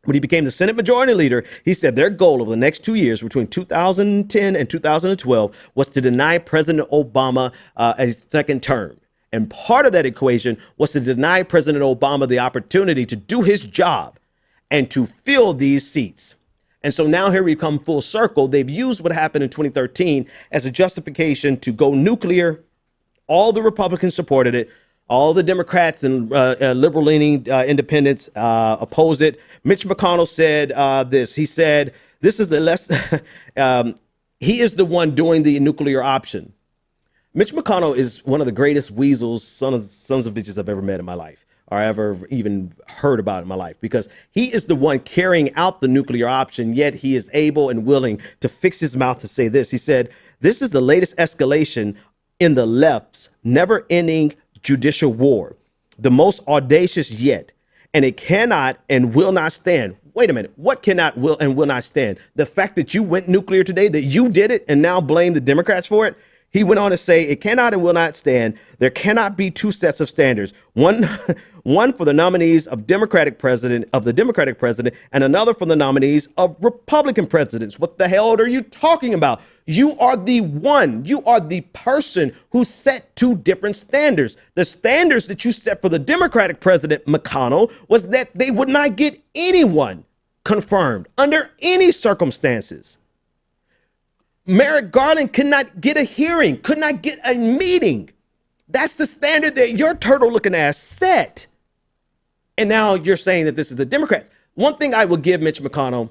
when he became the Senate Majority Leader, he said their goal over the next 2 years, between 2010 and 2012, was to deny President Obama a second term. And part of that equation was to deny President Obama the opportunity to do his job and to fill these seats. And so now here we come full circle. They've used what happened in 2013 as a justification to go nuclear. All the Republicans supported it. All the Democrats and liberal-leaning independents opposed it. Mitch McConnell said this. He said, "This is the less." He is the one doing the nuclear option. Mitch McConnell is one of the greatest weasels, sons of bitches I've ever met in my life, or ever even heard about in my life, because he is the one carrying out the nuclear option. Yet he is able and willing to fix his mouth to say this. He said, "This is the latest escalation in the left's never-ending judicial war, the most audacious yet, and it cannot and will not stand." Wait a minute. What cannot, will, and will not stand? The fact that you went nuclear today, that you did it and now blame the Democrats for it? He went on to say, it cannot and will not stand. There cannot be two sets of standards. One for the nominees of the Democratic president, and another for the nominees of Republican presidents. What the hell are you talking about? You are the person who set two different standards. The standards that you set for the Democratic president, McConnell, was that they would not get anyone confirmed under any circumstances. Merrick Garland could not get a hearing, could not get a meeting. That's the standard that your turtle looking ass set. And now you're saying that this is the Democrats. One thing I will give Mitch McConnell,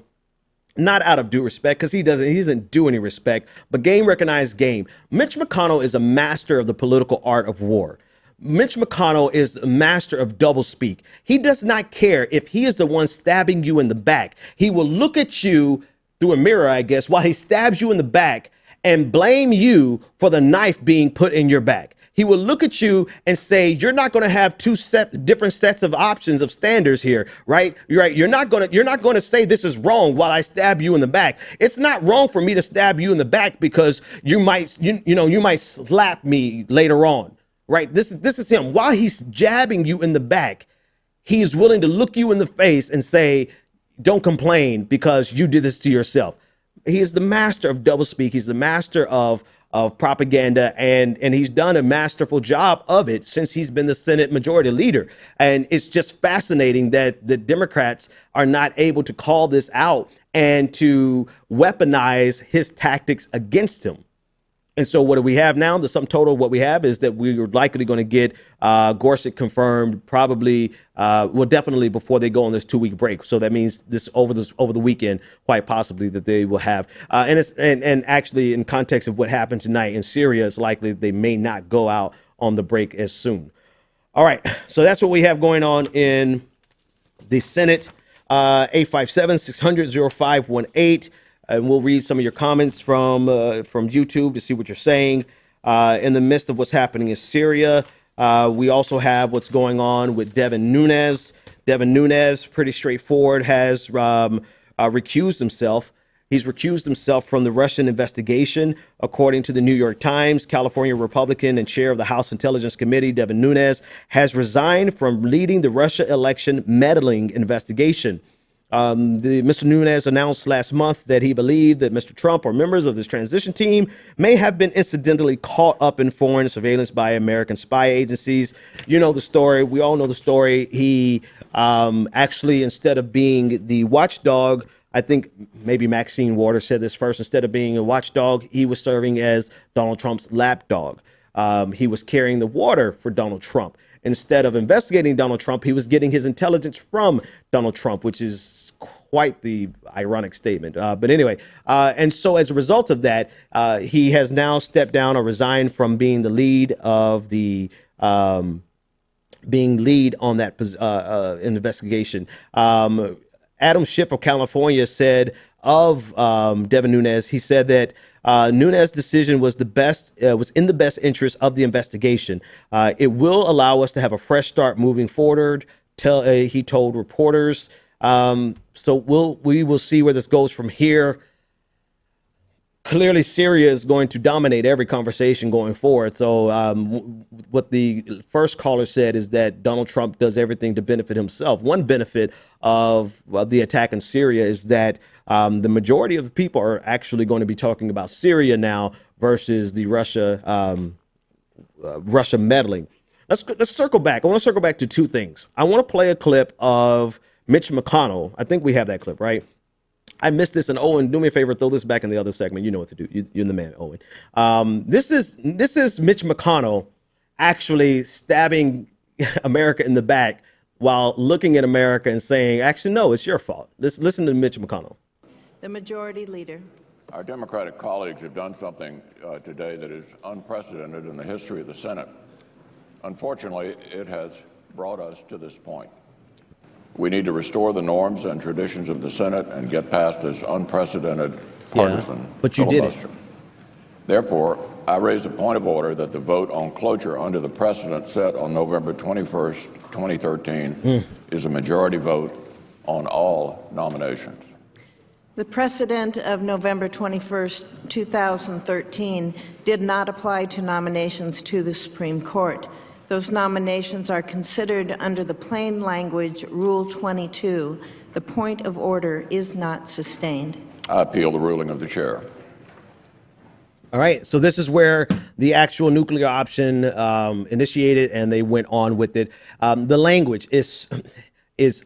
not out of due respect, because he doesn't do any respect, but game recognized game. Mitch McConnell is a master of the political art of war. Mitch McConnell is a master of doublespeak. He does not care if he is the one stabbing you in the back. He will look at you through a mirror, I guess, while he stabs you in the back and blame you for the knife being put in your back. He will look at you and say, you're not going to have different sets of options of standards here, right? You're right. You're not going to say this is wrong while I stab you in the back. It's not wrong for me to stab you in the back because you might slap me later on, right? This is him. While he's jabbing you in the back, he is willing to look you in the face and say, don't complain because you did this to yourself. He is the master of doublespeak. He's the master of propaganda, and he's done a masterful job of it since he's been the Senate Majority Leader. And it's just fascinating that the Democrats are not able to call this out and to weaponize his tactics against him. And so what do we have now? The sum total of what we have is that we're likely going to get Gorsuch confirmed probably, well, definitely before they go on this 2-week break. So that means this over the weekend, quite possibly that they will have. And actually in context of what happened tonight in Syria, it's likely that they may not go out on the break as soon. All right. So that's what we have going on in the Senate. 857-600-0518. And we'll read some of your comments from YouTube to see what you're saying. In the midst of what's happening in Syria, we also have what's going on with Devin Nunes. Devin Nunes, pretty straightforward, has recused himself. He's recused himself from the Russian investigation. According to the New York Times, California Republican and chair of the House Intelligence Committee, Devin Nunes, has resigned from leading the Russia election meddling investigation. Mr. Nunes announced last month that he believed that Mr. Trump or members of his transition team may have been incidentally caught up in foreign surveillance by American spy agencies. You know the story. We all know the story. He actually, instead of being the watchdog, I think maybe Maxine Waters said this first, instead of being a watchdog, he was serving as Donald Trump's lapdog. He was carrying the water for Donald Trump. Instead of investigating Donald Trump, he was getting his intelligence from Donald Trump, which is quite the ironic statement. But anyway, and so as a result of that, he has now stepped down or resigned from being the lead of the being lead on that investigation. Adam Schiff of California said of Devin Nunes, he said that Nunes' decision was in the best interest of the investigation. It will allow us to have a fresh start moving forward, he told reporters. So we will see where this goes from here. Clearly, Syria is going to dominate every conversation going forward. So what the first caller said is that Donald Trump does everything to benefit himself. One benefit of the attack in Syria is that the majority of the people are actually going to be talking about Syria now versus the Russia meddling. Let's circle back. I want to circle back to two things. I want to play a clip of Mitch McConnell. I think we have that clip, right? I missed this, and Owen, do me a favor, throw this back in the other segment. You know what to do. You're the man, Owen. This is Mitch McConnell actually stabbing America in the back while looking at America and saying, actually, no, it's your fault. Listen to Mitch McConnell. The majority leader. Our Democratic colleagues have done something today that is unprecedented in the history of the Senate. Unfortunately, it has brought us to this point. We need to restore the norms and traditions of the Senate and get past this unprecedented partisan filibuster. Therefore, I raise a point of order that the vote on cloture under the precedent set on November 21st, 2013 is a majority vote on all nominations. The precedent of November 21st, 2013 did not apply to nominations to the Supreme Court. Those nominations are considered under the plain language Rule 22. The point of order is not sustained. I appeal the ruling of the chair. All right. So this is where the actual nuclear option initiated, and they went on with it. The language is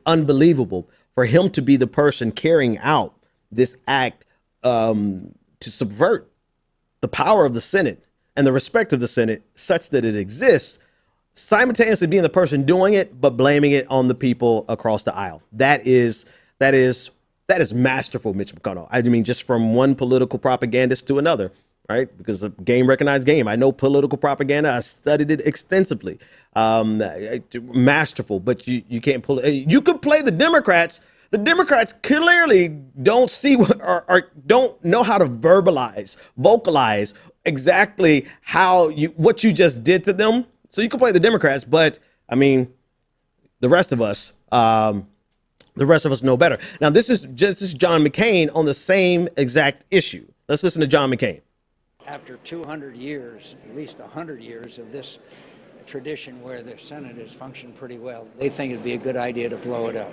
unbelievable for him to be the person carrying out this act to subvert the power of the Senate and the respect of the Senate such that it exists, simultaneously being the person doing it, but blaming it on the people across the aisle. That is masterful, Mitch McConnell. I mean, just from one political propagandist to another, right? Because the game recognized game. I know political propaganda. I studied it extensively. Masterful, but you can't pull it. You could play the Democrats. The Democrats clearly don't see or don't know how to vocalize exactly what you just did to them. So you can play the Democrats, but I mean, the rest of us know better. Now, this is John McCain on the same exact issue. Let's listen to John McCain. After 200 years, at least 100 years of this tradition where the Senate has functioned pretty well, they think it'd be a good idea to blow it up.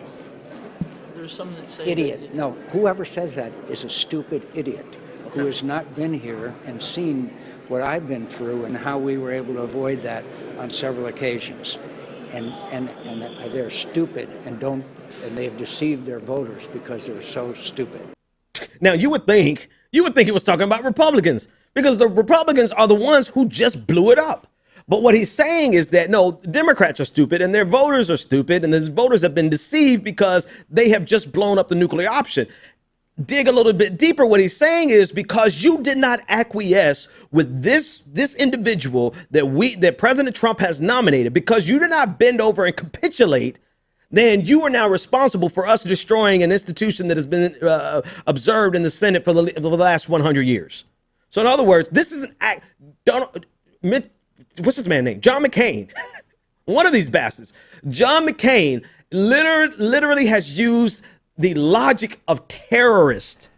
There's some that say idiot. No, whoever says that is a stupid idiot who has not been here and seen what I've been through and how we were able to avoid that on several occasions. And they're stupid and they've deceived their voters because they're so stupid. Now, you would think he was talking about Republicans, because the Republicans are the ones who just blew it up. But what he's saying is that, no, Democrats are stupid and their voters are stupid, and the voters have been deceived because they have just blown up the nuclear option. Dig a little bit deeper. What he's saying is because you did not acquiesce with this individual that President Trump has nominated, because you did not bend over and capitulate, then you are now responsible for us destroying an institution that has been observed in the Senate for the last 100 years. So in other words, this is an act. What's his man's name? John McCain. One of these bastards. John McCain literally has used the logic of terrorists.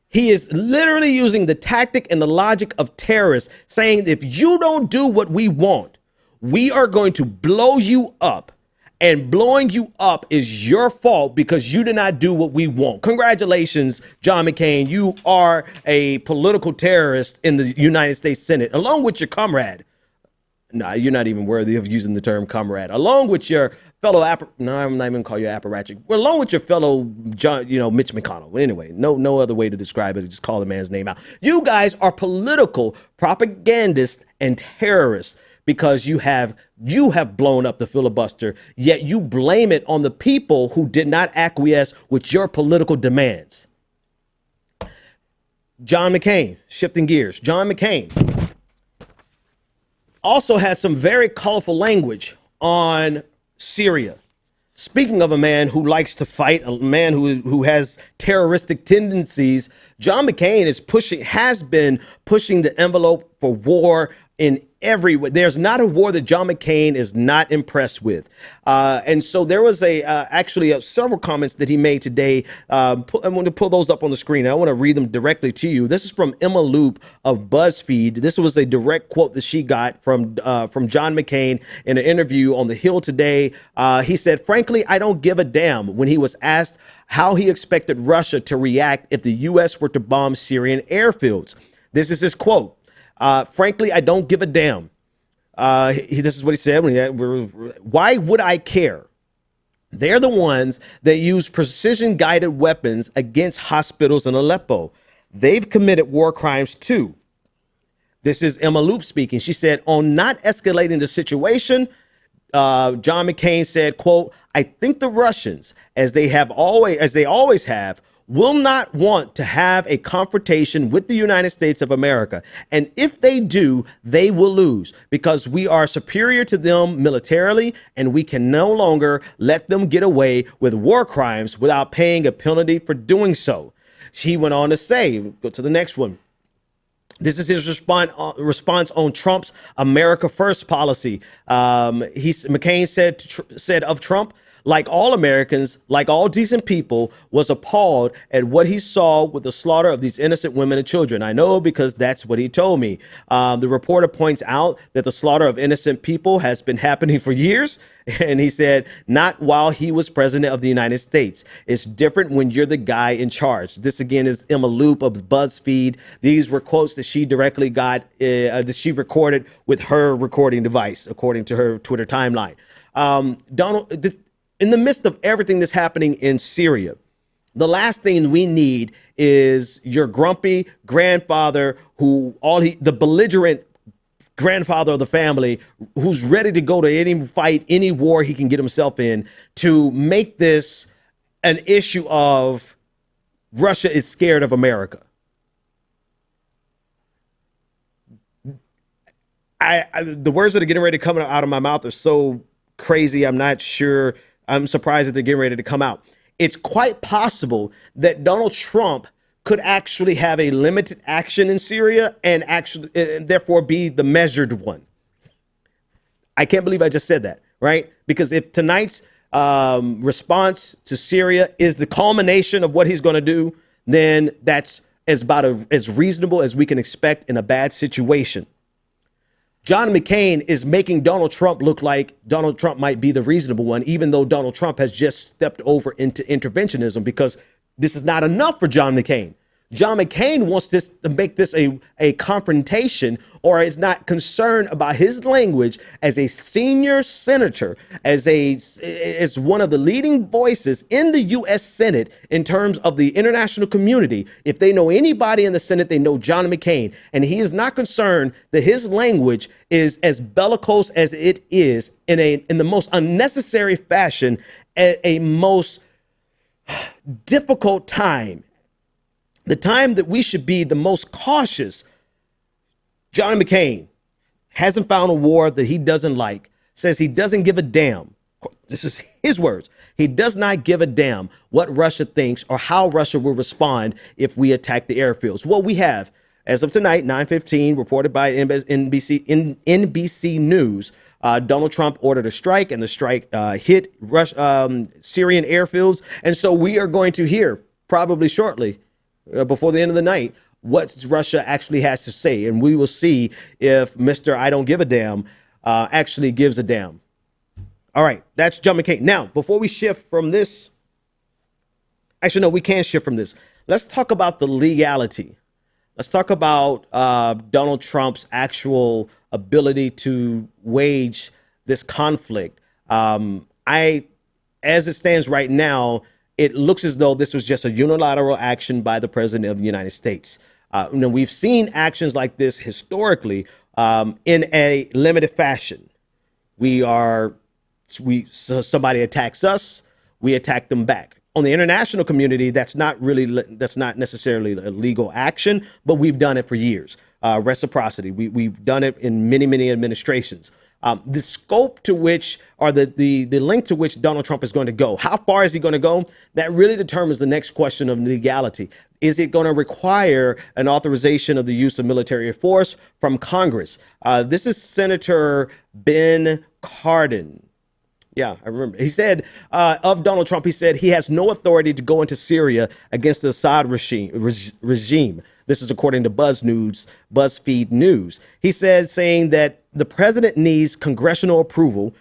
He is literally using the tactic and the logic of terrorists, saying if you don't do what we want, we are going to blow you up. And blowing you up is your fault because you did not do what we want. Congratulations, John McCain. You are a political terrorist in the United States Senate, along with your comrade. No, you're not even worthy of using the term comrade. Along with your fellow, no, I'm not even call you apparatchik. Well, along with your fellow, John, Mitch McConnell. Anyway, no other way to describe it. Just call the man's name out. You guys are political propagandists and terrorists, because you have blown up the filibuster, yet you blame it on the people who did not acquiesce with your political demands. John McCain, shifting gears. John McCain also had some very colorful language on Syria. Speaking of a man who likes to fight, a man who has terroristic tendencies, John McCain has been pushing the envelope for war in every way. There's not a war that John McCain is not impressed with. And so there was actually several comments that he made today. I'm going to pull those up on the screen. I want to read them directly to you. This is from Emma Loop of BuzzFeed. This was a direct quote that she got from John McCain in an interview on The Hill today. He said, "Frankly, I don't give a damn," when he was asked how he expected Russia to react if the U.S. were to bomb Syrian airfields. This is his quote. "Frankly, I don't give a damn." This is what he said. Why would I care? They're the ones that use precision-guided weapons against hospitals in Aleppo. They've committed war crimes too. This is Emma Loop speaking. She said, on not escalating the situation, John McCain said, quote, "I think the Russians, as they always have, will not want to have a confrontation with the United States of America. And if they do, they will lose because we are superior to them militarily, and we can no longer let them get away with war crimes without paying a penalty for doing so." She went on to say, go to the next one. This is his response on Trump's America First policy. McCain said of Trump, like all Americans, like all decent people, was appalled at what he saw with the slaughter of these innocent women and children. I know because that's what he told me. The reporter points out that the slaughter of innocent people has been happening for years. And he said, not while he was president of the United States. It's different when you're the guy in charge. This, again, is Emma Loop of BuzzFeed. These were quotes that she directly got, that she recorded with her recording device, according to her Twitter timeline. In the midst of everything that's happening in Syria, the last thing we need is your grumpy grandfather the belligerent grandfather of the family who's ready to go to any fight, any war he can get himself in, to make this an issue of Russia is scared of America. The words that are getting ready to come out of my mouth are so crazy. I'm not sure. I'm surprised that they're getting ready to come out. It's quite possible that Donald Trump could actually have a limited action in Syria and therefore be the measured one. I can't believe I just said that, right? Because if tonight's response to Syria is the culmination of what he's going to do, then that's about as reasonable as we can expect in a bad situation. John McCain is making Donald Trump look like Donald Trump might be the reasonable one, even though Donald Trump has just stepped over into interventionism, because this is not enough for John McCain. John McCain wants to make this a confrontation or is not concerned about his language as a senior senator, as one of the leading voices in the U.S. Senate in terms of the international community. If they know anybody in the Senate, they know John McCain, and he is not concerned that his language is as bellicose as it is in the most unnecessary fashion at a most difficult time, the time that we should be the most cautious. John McCain hasn't found a war that he doesn't like, says he doesn't give a damn. This is his words. He does not give a damn what Russia thinks or how Russia will respond if we attack the airfields. Well, we have, as of tonight, 9:15, reported by NBC News, Donald Trump ordered a strike, and the strike hit Syrian airfields. And so we are going to hear probably shortly, before the end of the night, what Russia actually has to say. And we will see if Mr. I don't give a damn actually gives a damn. All right, that's John McCain. Now, before we shift from this, actually, no, we can't shift from this. Let's talk about the legality. Let's talk about Donald Trump's actual ability to wage this conflict. As it stands right now, it looks as though this was just a unilateral action by the president of the United States. We've seen actions like this historically in a limited fashion. Somebody attacks us, we attack them back. On the international community, that's not necessarily a legal action, but we've done it for years. Reciprocity, we've done it in many administrations. The scope to which, or the length to which Donald Trump is going to go, how far is he going to go? That really determines the next question of legality. Is it going to require an authorization of the use of military force from Congress? This is Senator Ben Cardin. Yeah, I remember. He said of Donald Trump, he said he has no authority to go into Syria against the Assad regime. This is according to BuzzFeed News. He said, saying that the president needs congressional approval,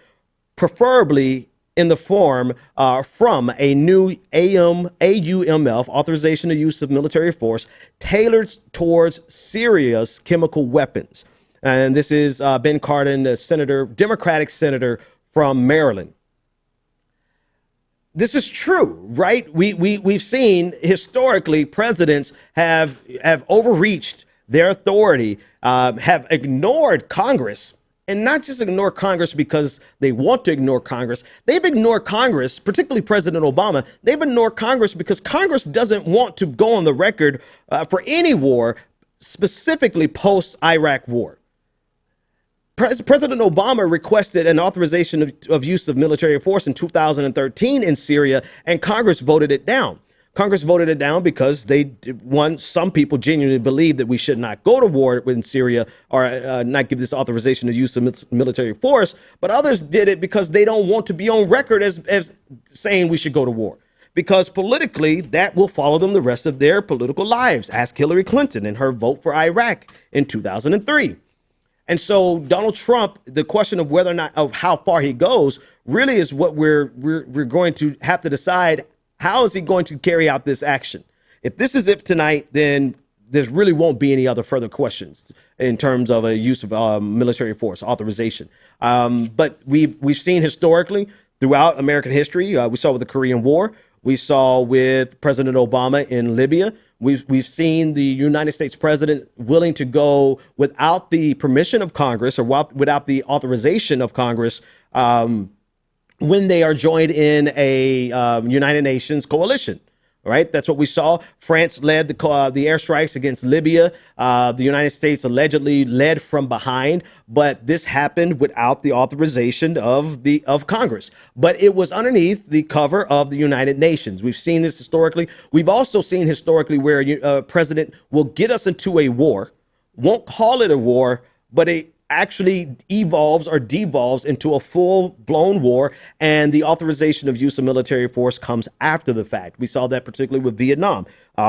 preferably in the form from a new AUMF, authorization to use of military force, tailored towards Syria's chemical weapons. And this is Ben Cardin, the senator, Democratic senator from Maryland. This is true, right? We've seen historically presidents have overreached their authority, have ignored Congress, and not just ignore Congress because they want to ignore Congress. They've ignored Congress, particularly President Obama. They've ignored Congress because Congress doesn't want to go on the record for any war, specifically post-Iraq war. President Obama requested an authorization of use of military force in 2013 in Syria, and Congress voted it down. Congress voted it down because some people genuinely believe that we should not go to war in Syria or not give this authorization of use of military force, but others did it because they don't want to be on record as saying we should go to war. Because politically, that will follow them the rest of their political lives. Ask Hillary Clinton and her vote for Iraq in 2003. And so Donald Trump, the question of whether or not of how far he goes really is what we're going to have to decide. How is he going to carry out this action? If this is it tonight, then there really won't be any other further questions in terms of a use of military force authorization. But we've seen historically throughout American history, we saw with the Korean War, we saw with President Obama in Libya. We've seen the United States president willing to go without the permission of Congress or without the authorization of Congress when they are joined in a United Nations coalition. Right. That's what we saw. France led the airstrikes against Libya. The United States allegedly led from behind. But this happened without the authorization of Congress. But it was underneath the cover of the United Nations. We've seen this historically. We've also seen historically where a president will get us into a war, won't call it a war, but it actually evolves or devolves into a full-blown war, and the authorization of use of military force comes after the fact. We saw that particularly with Vietnam.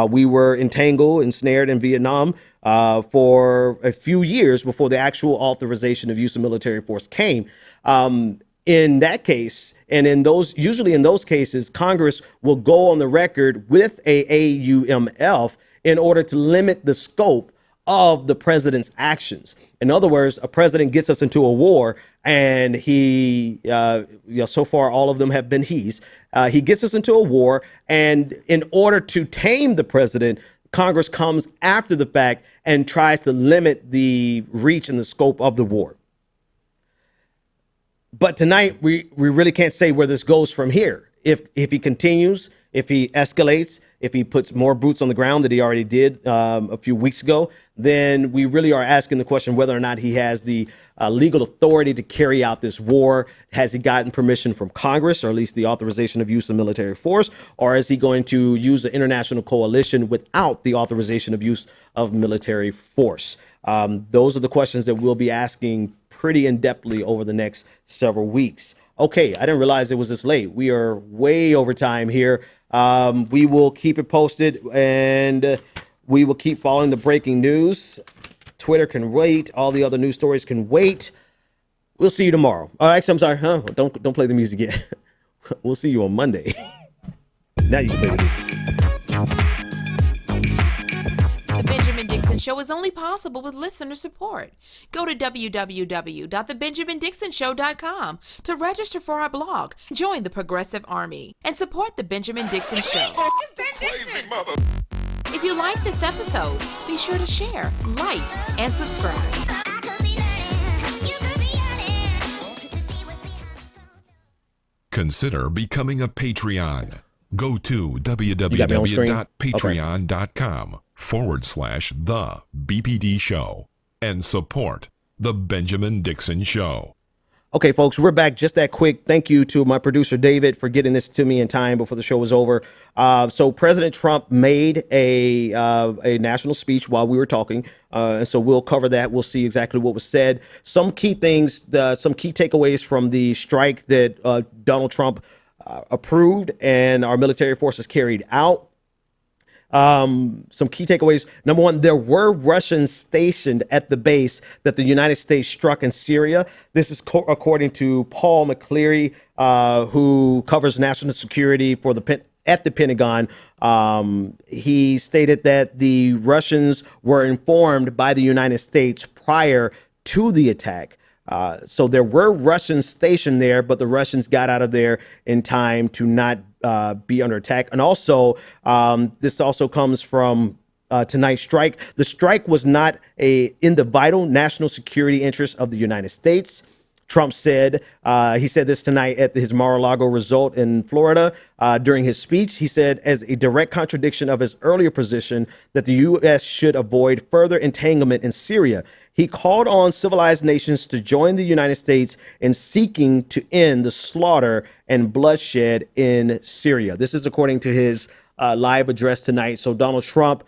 We were ensnared in Vietnam for a few years before the actual authorization of use of military force came. In that case, and usually in those cases, Congress will go on the record with a AUMF in order to limit the scope of the president's actions. In other words, a president gets us into a war, and he, so far all of them have been he gets us into a war, and in order to tame the president, Congress comes after the fact and tries to limit the reach and the scope of the war. But tonight, we really can't say where this goes from here. If he continues, if he escalates, if he puts more boots on the ground that he already did a few weeks ago, then we really are asking the question whether or not he has the legal authority to carry out this war. Has he gotten permission from Congress, or at least the authorization of use of military force, or is he going to use an international coalition without the authorization of use of military force? Those are the questions that we'll be asking pretty in-depthly over the next several weeks. Okay, I didn't realize it was this late. We are way over time here. We will keep it posted, and we will keep following the breaking news. Twitter can wait. All the other news stories can wait. We'll see you tomorrow. All right, actually, I'm sorry. Don't play the music yet. We'll see you on Monday. Now you can play the music. The Benjamin Dixon Show is only possible with listener support. Go to www.thebenjamindixonshow.com to register for our blog, join the Progressive Army, and support The Benjamin Dixon Show. It's Ben Dixon! If you like this episode, be sure to share, like, and subscribe. Consider becoming a Patreon. Go to www.patreon.com/The BPD Show and support The Benjamin Dixon Show. Okay, folks, we're back just that quick. Thank you to my producer, David, for getting this to me in time before the show was over. So President Trump made a national speech while we were talking. And so we'll cover that. We'll see exactly what was said. Some key things, some key takeaways from the strike that Donald Trump approved and our military forces carried out. Some key takeaways. Number one, there were Russians stationed at the base that the United States struck in Syria. This is according to Paul McCleary, who covers national security for at the Pentagon. He stated that the Russians were informed by the United States prior to the attack. So there were Russians stationed there, but the Russians got out of there in time to not be under attack. And also, this also comes from tonight's strike. The strike was not in the vital national security interests of the United States. Trump said, he said this tonight at his Mar-a-Lago resort in Florida during his speech. He said, as a direct contradiction of his earlier position that the U.S. should avoid further entanglement in Syria. He called on civilized nations to join the United States in seeking to end the slaughter and bloodshed in Syria. This is according to his live address tonight. So Donald Trump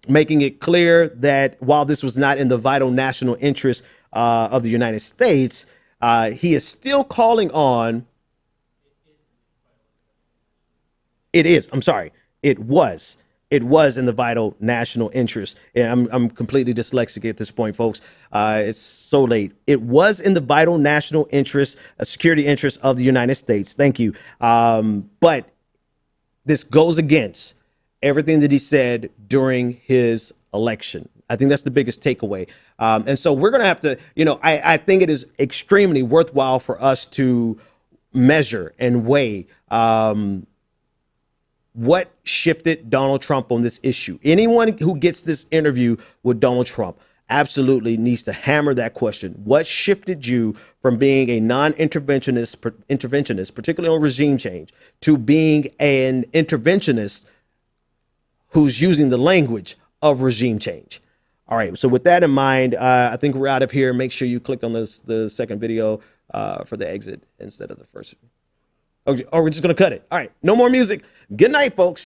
making it clear that while this was not in the vital national interest of the United States, he is still calling on. It was in the vital national interest. And I'm completely dyslexic at this point, folks. It's so late. It was in the vital national interest, security interest of the United States. Thank you. But this goes against everything that he said during his election. I think that's the biggest takeaway. And so we're going to have to, I think it is extremely worthwhile for us to measure and weigh what shifted Donald Trump on this issue. Anyone who gets this interview with Donald Trump absolutely needs to hammer that question. What shifted you from being a non-interventionist, particularly on regime change, to being an interventionist who's using the language of regime change? All right, so with that in mind, I think we're out of here. Make sure you clicked on the second video for the exit instead of the first. Oh, we're just going to cut it. All right, no more music. Good night, folks.